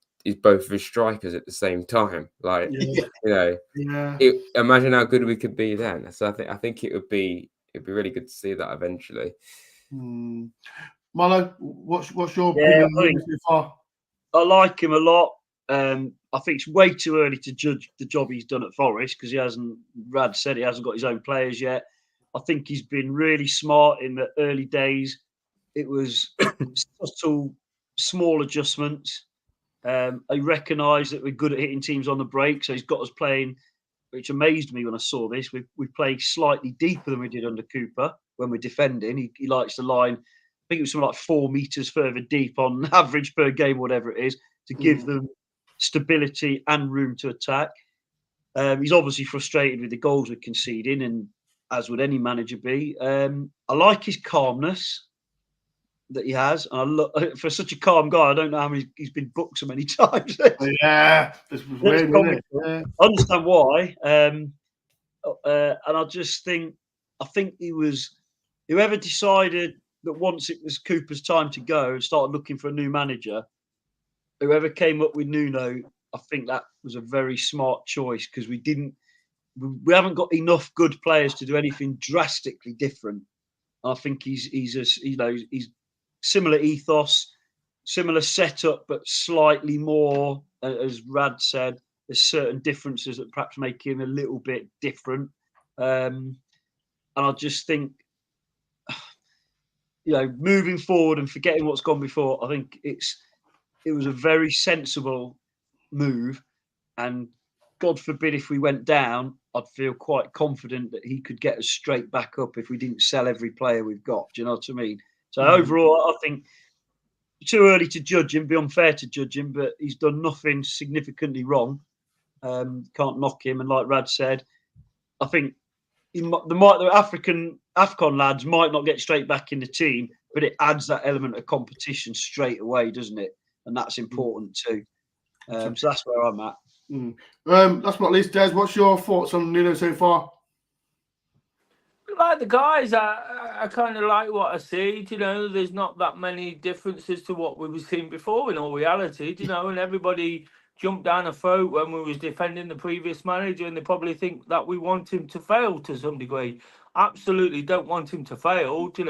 both of his strikers at the same time, like imagine how good we could be then. So I think it'd be really good to see that eventually. Marlo, what's your opinion so far? I like him a lot. I think it's way too early to judge the job he's done at Forest because Rad said he hasn't got his own players yet. I think he's been really smart in the early days. It was subtle, small adjustments. I recognise that we're good at hitting teams on the break, so he's got us playing, which amazed me when I saw this. We play slightly deeper than we did under Cooper when we're defending. He likes the line, I think it was something like 4 metres further deep on average per game, whatever it is, to give them stability and room to attack. He's obviously frustrated with the goals we're conceding, and as would any manager be. I like his calmness that he has. And I look for such a calm guy. I don't know how many he's been booked so many times. This was weird, wasn't it? I understand why. And I just think, he was whoever decided that once it was Cooper's time to go and started looking for a new manager, whoever came up with Nuno, I think that was a very smart choice because we haven't got enough good players to do anything drastically different. I think he's similar ethos, similar setup, but slightly more, as Rad said, there's certain differences that perhaps make him a little bit different. And I just think, moving forward and forgetting what's gone before, I think it was a very sensible move. And God forbid if we went down, I'd feel quite confident that he could get us straight back up if we didn't sell every player we've got. Do you know what I mean? So overall, I think too early to judge him, be unfair to judge him, but he's done nothing significantly wrong. Can't knock him. And like Rad said, I think the AFCON lads might not get straight back in the team, but it adds that element of competition straight away, doesn't it? And that's important too. So that's where I'm at. Last but not least, Des, what's your thoughts on Nuno so far? Like the guys, I kind of like what I see. There's not that many differences to what we were seeing before in all reality. And everybody jumped down a throat when we was defending the previous manager, and they probably think that we want him to fail to some degree. Absolutely don't want him to fail. The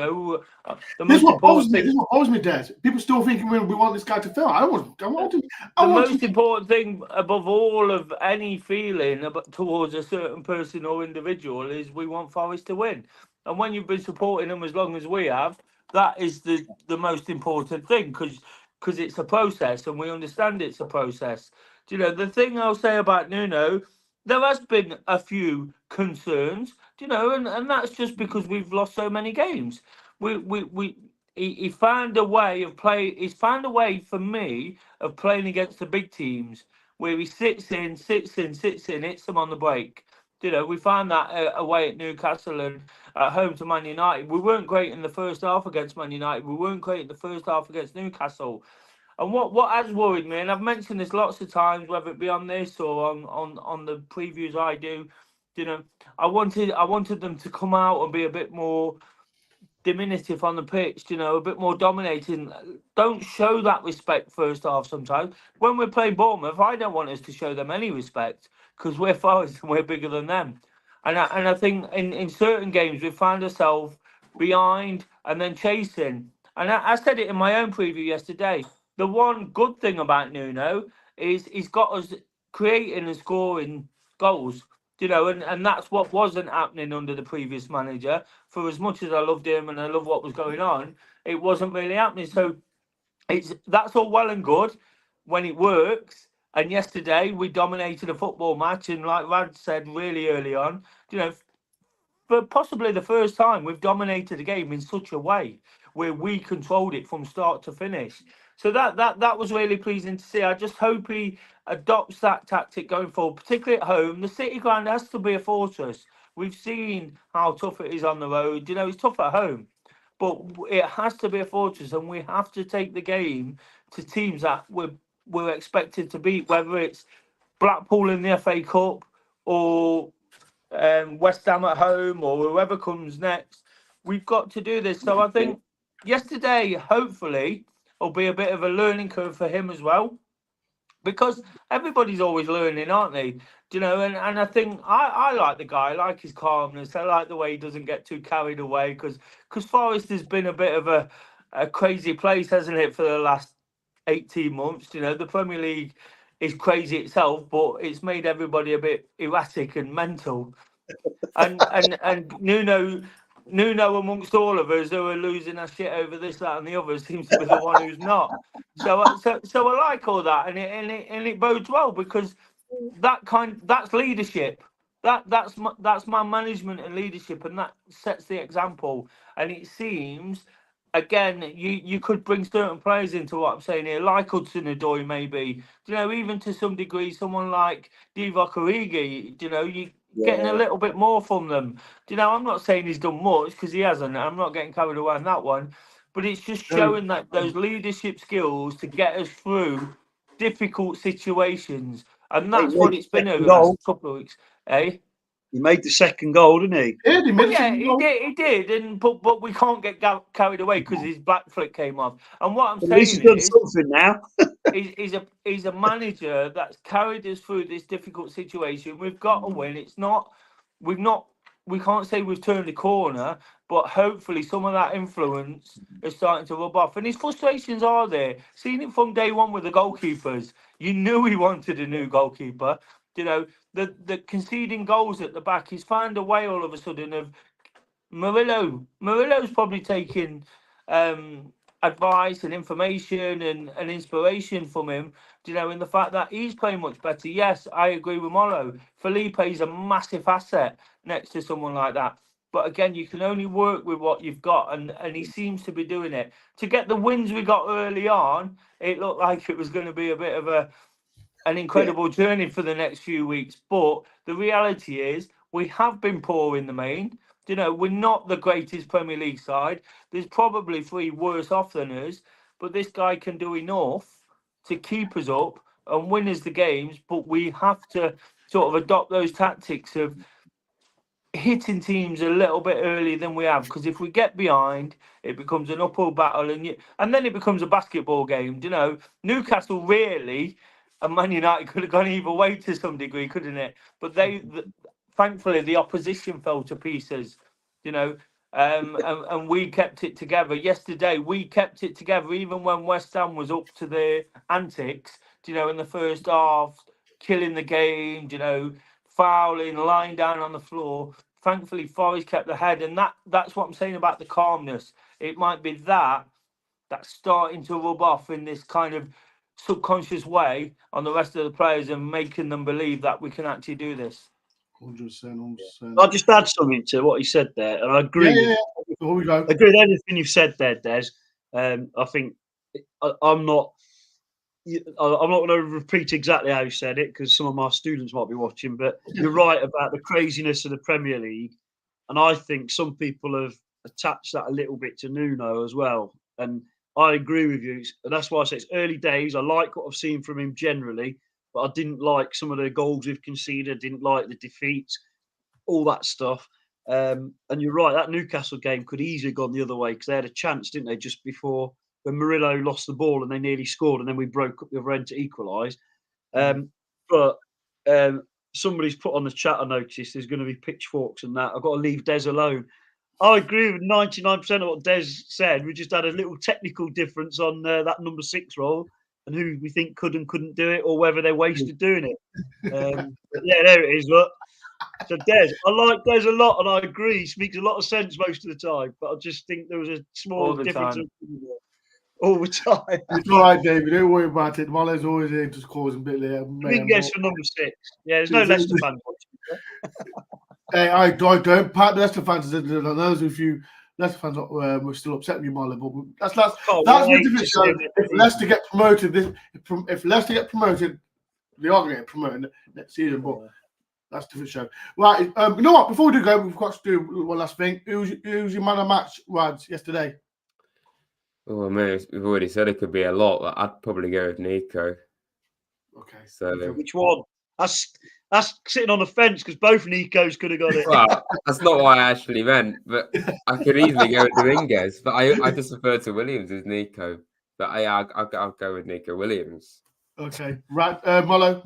most important thing. This is what bothers me, Des. People still thinking we want this guy to fail. I want him. The most important thing above all of any feeling towards a certain person or individual is we want Forest to win. And when you've been supporting them as long as we have, that is the most important thing because it's a process and we understand it's a process. The thing I'll say about Nuno, there has been a few concerns, and that's just because we've lost so many games. He found a way of play. He's found a way for me of playing against the big teams where he sits in, hits them on the break. We found that away at Newcastle and at home to Man United. We weren't great in the first half against Man United. We weren't great in the first half against Newcastle. And what has worried me, and I've mentioned this lots of times, whether it be on this or on the previews I do, I wanted them to come out and be a bit more diminutive on the pitch, a bit more dominating. Don't show that respect first half sometimes. When we're playing Bournemouth, I don't want us to show them any respect because we're Forest and we're bigger than them. And I think in certain games we found ourselves behind and then chasing. And I said it in my own preview yesterday. The one good thing about Nuno is he's got us creating and scoring goals. And that's what wasn't happening under the previous manager. For as much as I loved him and I love what was going on, it wasn't really happening. So that's all well and good when it works. And yesterday we dominated a football match, and like Rad said really early on, for possibly the first time, we've dominated a game in such a way where we controlled it from start to finish. So that was really pleasing to see. I just hope he adopts that tactic going forward, particularly at home. The City ground has to be a fortress. We've seen how tough it is on the road. You know, it's tough at home, but it has to be a fortress, and we have to take the game to teams that we're expected to beat, whether it's Blackpool in the FA Cup or West Ham at home or whoever comes next. We've got to do this. So I think yesterday, hopefully, will be a bit of a learning curve for him as well, because everybody's always learning, aren't they? You know, and I think I like the guy, I like his calmness, I like the way he doesn't get too carried away, because Forest has been a bit of a crazy place, hasn't it, for the last 18 months. You know, the Premier League is crazy itself, but it's made everybody a bit erratic and mental. And Nuno amongst all of us who are losing our shit over this, that, and the other seems to be the one who's not. So I like all that, and it bodes well, because that's leadership. That's my management and leadership, and that sets the example. And it seems, again, you could bring certain players into what I'm saying here, like Hudson-Odoi maybe. You know, even to some degree, someone like Divock Origi. You know, you getting a little bit more from them. You know, I'm not saying he's done much, because he hasn't. I'm not getting carried away on that one, but it's just showing that those leadership skills to get us through difficult situations, and that's what it's been over the last couple of weeks. Eh? He made the second goal, didn't he? Yeah, he did, and but we can't get carried away because his back flick came off. And what I'm At least saying he's is, done something now. he's a manager that's carried us through this difficult situation. We've got to win. We can't say we've turned the corner, but hopefully some of that influence is starting to rub off. And his frustrations are there. Seen it from day one with the goalkeepers. You knew he wanted a new goalkeeper. You know, the conceding goals at the back, he's found a way all of a sudden of Murillo's probably taking advice and information and inspiration from him, you know, in the fact that he's playing much better. Yes, I agree with Mollo. Felipe is a massive asset next to someone like that. But again, you can only work with what you've got, and he seems to be doing it. To get the wins we got early on, it looked like it was going to be a bit of an incredible journey for the next few weeks. But the reality is we have been poor in the main. You know, we're not the greatest Premier League side. There's probably 3 worse off than us, but this guy can do enough to keep us up and win us the games. But we have to sort of adopt those tactics of hitting teams a little bit earlier than we have, because if we get behind, it becomes an uphill battle, and then it becomes a basketball game. You know, Newcastle really, and Man United could have gone either way to some degree, couldn't it? But thankfully, the opposition fell to pieces, you know, and we kept it together. Yesterday, we kept it together, even when West Ham was up to their antics, you know, in the first half, killing the game, you know, fouling, lying down on the floor. Thankfully, Forest kept the head, and that's what I'm saying about the calmness. It might be that's starting to rub off in this kind of subconscious way on the rest of the players, and making them believe that we can actually do this. 100%. I'll just add something to what he said there, and I agree. Yeah. I agree with everything you've said there, Des. I think I'm not going to repeat exactly how you said it, because some of my students might be watching. But you're right about the craziness of the Premier League, and I think some people have attached that a little bit to Nuno as well. And I agree with you, and that's why I say it's early days. I like what I've seen from him generally, but I didn't like some of the goals we've conceded. Didn't like the defeats, all that stuff. And you're right, that Newcastle game could easily have gone the other way, because they had a chance, didn't they, just before, when Murillo lost the ball and they nearly scored, and then we broke up the other end to equalise. But somebody's put on the chat, I noticed, there's going to be pitchforks and that. I've got to leave Des alone. I agree with 99% of what Des said. We just had a little technical difference on that number 6 role, and who we think could and couldn't do it, or whether they wasted doing it. But yeah, there it is. Look. So Des, I like Des a lot, and I agree. He speaks a lot of sense most of the time, but I just think there was a small difference all the time. It's all right, David. Don't worry about it. Mollo's always here, just causing a bit later. Big guess for number 6. Yeah, there's no Leicester fans watching. Hey, I don't pat the Leicester fans. Those of you Leicester fans were still upset with you, Marlon. But that's the division. If Leicester get promoted, if Leicester get promoted, they are going to get promoted next season. But that's a different show. Right. You know what? Before we do go, we've got to do one last thing. Who's your man of match, Rads, yesterday? Oh man, we've already said it could be a lot, but I'd probably go with Nico. Okay. So which one? That's sitting on the fence because both Nicos could have got it. Well, that's not what I actually meant, but I could easily go with Dominguez. But I just refer to Williams as Nico. But I'll go with Nico Williams. Okay. Right. Molo.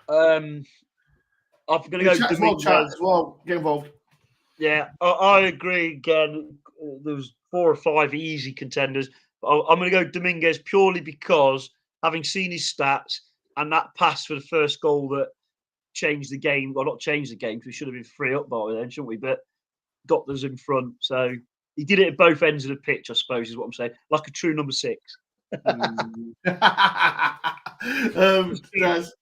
I'm going to go Dominguez as well. Get involved. Yeah, I agree again. There was 4 or 5 easy contenders. I'm going to go Dominguez purely because having seen his stats and that pass for the first goal that changed the game, well, not changed the game because we should have been 3 up by then, shouldn't we? But got us in front. So he did it at both ends of the pitch, I suppose, is what I'm saying. Like a true number 6. Yes.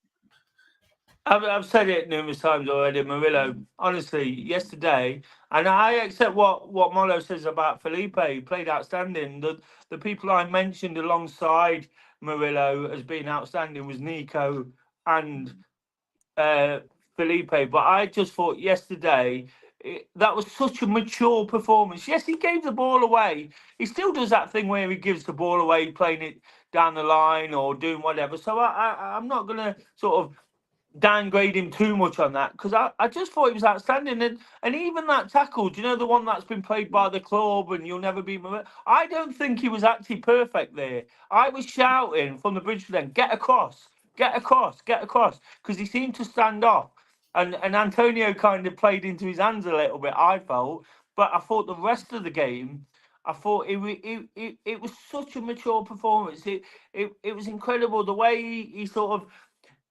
I've said it numerous times already, Murillo. Honestly, yesterday, and I accept what Molo says about Felipe. He played outstanding. The people I mentioned alongside Murillo as being outstanding was Nico and Felipe. But I just thought yesterday that was such a mature performance. Yes, he gave the ball away. He still does that thing where he gives the ball away, playing it down the line or doing whatever. So I'm not going to sort of downgrade him too much on that because I just thought he was outstanding and even that tackle, do you know the one that's been played by the club and you'll never be, I don't think he was actually perfect there. I was shouting from the bridge for them, get across because he seemed to stand off and Antonio kind of played into his hands a little bit, I felt, but I thought the rest of the game, I thought it was such a mature performance. It was incredible the way he sort of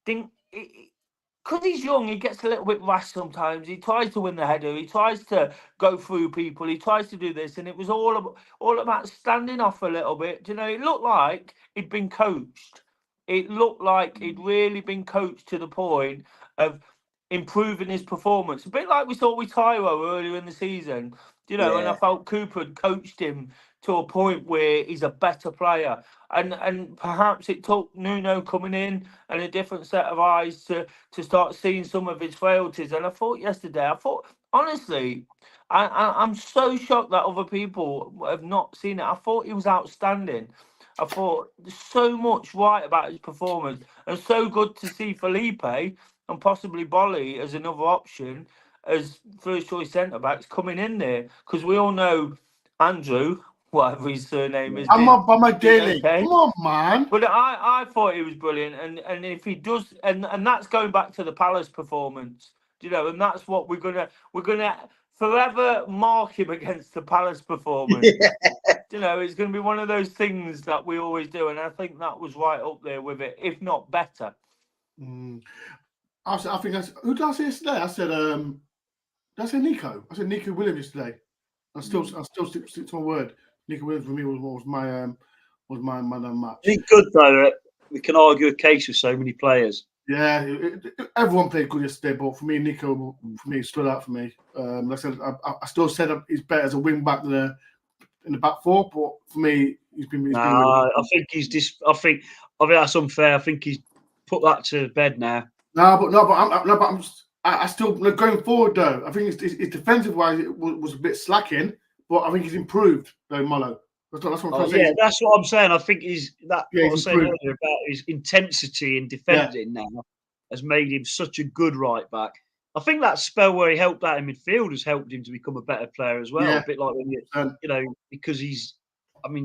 didn't. Because he's young, he gets a little bit rash sometimes. He tries to win the header. He tries to go through people. He tries to do this, and it was all about standing off a little bit. You know, it looked like he'd been coached. It looked like he'd really been coached to the point of improving his performance. A bit like we saw with Tyro earlier in the season. You know, and I felt Cooper had coached him to a point where he's a better player. And perhaps it took Nuno coming in and a different set of eyes to start seeing some of his frailties. And I thought yesterday, honestly, I'm so shocked that other people have not seen it. I thought he was outstanding. I thought there's so much right about his performance and so good to see Felipe and possibly Bolly as another option as first choice centre backs coming in there because we all know Andrew, whatever his surname is. I'm up by my daily. Okay. Come on, man. But I thought he was brilliant, and if he does, and that's going back to the Palace performance, you know, and that's what we're gonna forever mark him against the Palace performance. You know, it's gonna be one of those things that we always do, and I think that was right up there with it, if not better. I think that's who did I say yesterday? I said did I say Nico? I said Nico Williams yesterday. I still stick to my word. Nico Williams for me was my man of match. It's good though. We can argue a case with so many players. Yeah, everyone played good yesterday, but for me, Nico stood out for me. Like I said, I still said he's better as a wing back than in the back 4, but for me, he's been really good. I think I think that's unfair. I think he's put that to bed now. I still going forward though. I think his defensive wise it was a bit slacking, but I think he's improved though, Molo. That's what I'm trying to say. Yeah, that's what I'm saying. I think what I was saying earlier about his intensity in defending now has made him such a good right back. I think that spell where he helped out in midfield has helped him to become a better player as well. Yeah. A bit like when you know, because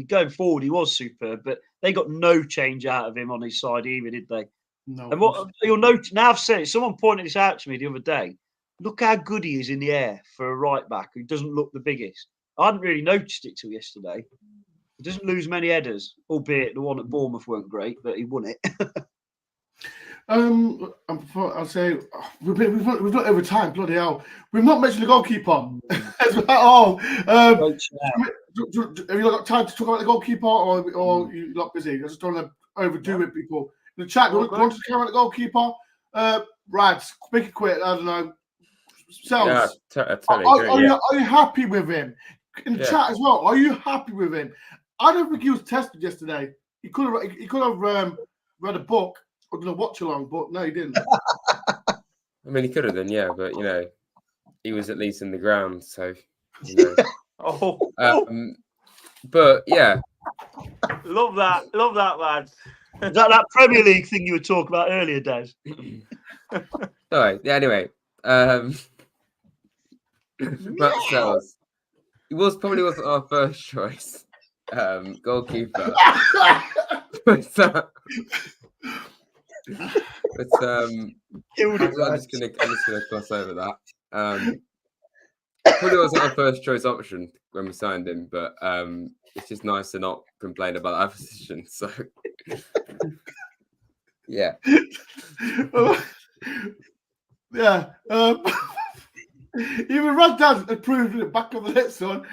going forward he was superb, but they got no change out of him on his side either, did they? No. And what you'll note now, I've said it, someone pointed this out to me the other day. Look how good he is in the air for a right back who doesn't look the biggest. I hadn't really noticed it till yesterday. He doesn't lose many headers, albeit the one at Bournemouth weren't great, but he won it. I'll say we've got over time. Bloody hell, we've not mentioned the goalkeeper at all. Have you got time to talk about the goalkeeper, or you're not busy? I just don't want to overdo it, people. In the chat, you want to talk about the goalkeeper? Rads, make it quick. I don't know. Sells. Yeah, I totally agree. Are you happy with him? In the chat as well. Are you happy with him? I don't think he was tested yesterday. He could have read a book or done a watch along, but no, he didn't. I mean, he could have done, yeah, but he was at least in the ground, so. But yeah, love that, lads. Is that Premier League thing you were talking about earlier, Des? Sorry. Yeah. Anyway, Matt Sells. He probably wasn't our first choice goalkeeper. but I'm just gonna gloss over that. Probably wasn't our first choice option when we signed him, but it's just nice to not complain about that position. So yeah. Yeah. Even Rad Dad approved it back on the next one.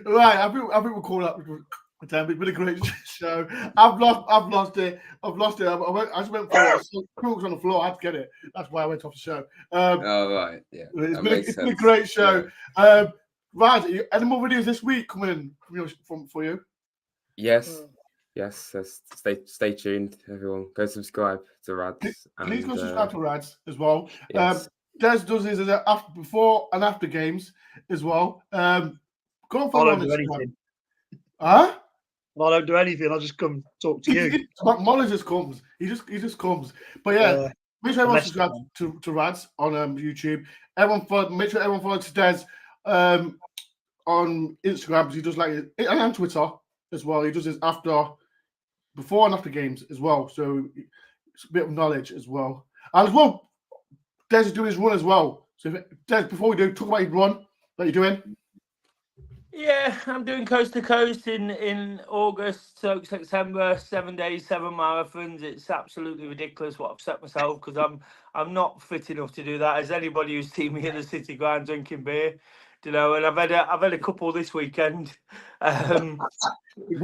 Right, I think we'll call that. It's been a great show. I've lost it. I just went for it. It was on the floor. I had to get it. That's why I went off the show. Right. Yeah. It's been a great show. Yeah. Rad, any more videos this week coming for you? Yes. Yes. Stay tuned, everyone. Go subscribe to Rads. Please go subscribe to Rads as well. Yes. Des does his before and after games as well. Go and follow on Instagram. Huh? I don't do anything. I'll just come talk to you. Molly just comes. He just comes. But yeah, make sure everyone subscribe to Rads on YouTube. Make sure everyone follows Des on Instagram because he does and on Twitter as well. He does his before and after games as well. So it's a bit of knowledge as well. And as well, Des is doing his run as well. So Des, before we do, talk about your run that you're doing. Yeah, I'm doing coast to coast in August, so September, 7 days, 7 marathons. It's absolutely ridiculous what I've set myself because I'm not fit enough to do that. As anybody who's seen me in the city ground drinking beer, and I've had a couple this weekend. Why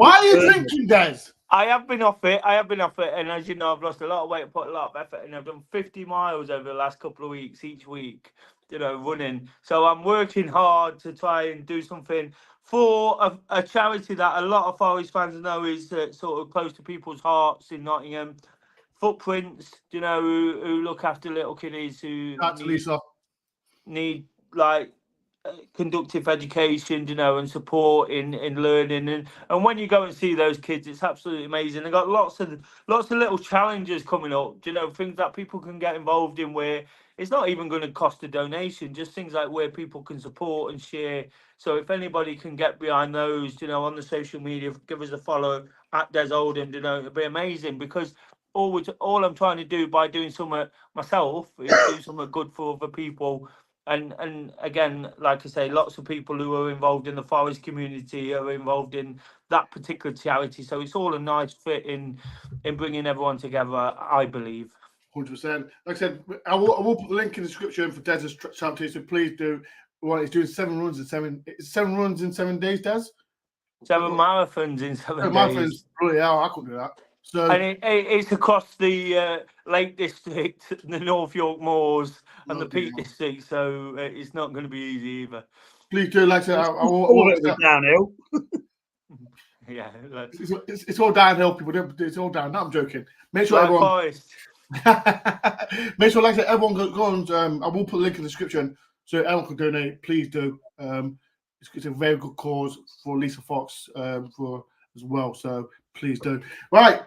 are you drinking, Des? I have been off it, and as you know, I've lost a lot of weight, put a lot of effort in. I've done 50 miles over the last couple of weeks, each week, running. So I'm working hard to try and do something for a charity that a lot of Forest fans know is sort of close to people's hearts in Nottingham. Footprints, who look after little kiddies who need conductive education, and support in learning, and when you go and see those kids, it's absolutely amazing. They've got lots of little challenges coming up, things that people can get involved in where it's not even going to cost a donation, just things like where people can support and share. So if anybody can get behind those, on the social media, give us a follow at Des Oldham, it'd be amazing because all I'm trying to do by doing something myself is do something good for other people. And again, like I say, lots of people who are involved in the Forest community are involved in that particular charity. So it's all a nice fit in bringing everyone together, I believe. 100%. Like I said, I will put the link in the description for Des's charity. So please do. He's doing 7 runs in 7 days, Des? 7 marathons in 7 days. Marathons, really, I couldn't do that. So, and it's across the Lake District, the North York Moors, and the Peak District, so it's not going to be easy either. Please do, like I said, I will downhill. Yeah, it's all downhill. People don't. It's all down. No, I'm joking. Make sure everyone. Forest. Make sure, like I said, everyone go on. I will put a link in the description so everyone can donate. Please do. It's a very good cause for Lisa Fox as well. So please do. Right.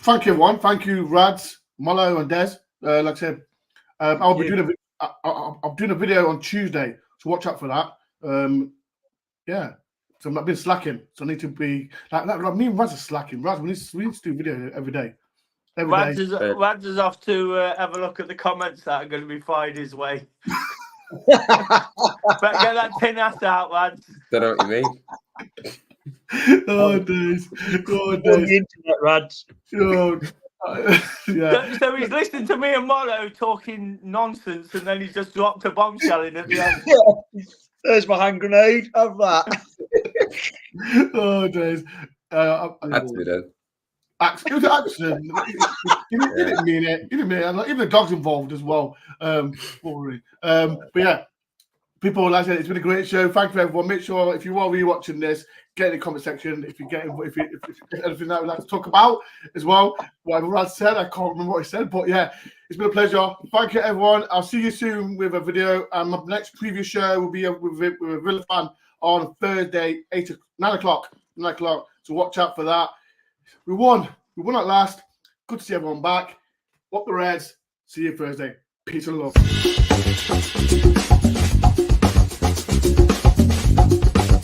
Thank you, everyone. Thank you, Rads, Molo, and Des. Like I said, I'll be doing I'm doing a video on Tuesday, so watch out for that. Yeah. So I've been slacking, so I need to be like me and Rads are slacking. Rads, we need to do video every day. Rads is off to have a look at the comments that are going to be fired his way. Better get that tin ass out, Rads. Don't know what you mean. Oh, days. On the internet, Rads. Yeah. So he's listening to me and Molo talking nonsense, and then he's just dropped a bombshell in at the end. Yeah. There's my hand grenade. Have that. Oh, days. Had to be done. It was an accident. He didn't mean it. He didn't mean it. Even the dog's involved as well. But yeah, people, like I said, it's been a great show. Thank you, everyone. Make sure if you are rewatching this, get in the comment section if you if anything that we'd like to talk about as well. Whatever Rad said, I can't remember what he said, but yeah, it's been a pleasure. Thank you, everyone. I'll see you soon with a video. My next preview show will be with a Villa fan on Thursday, 9 o'clock. So watch out for that. We won at last. Good to see everyone back. Up the Reds. See you Thursday. Peace and love.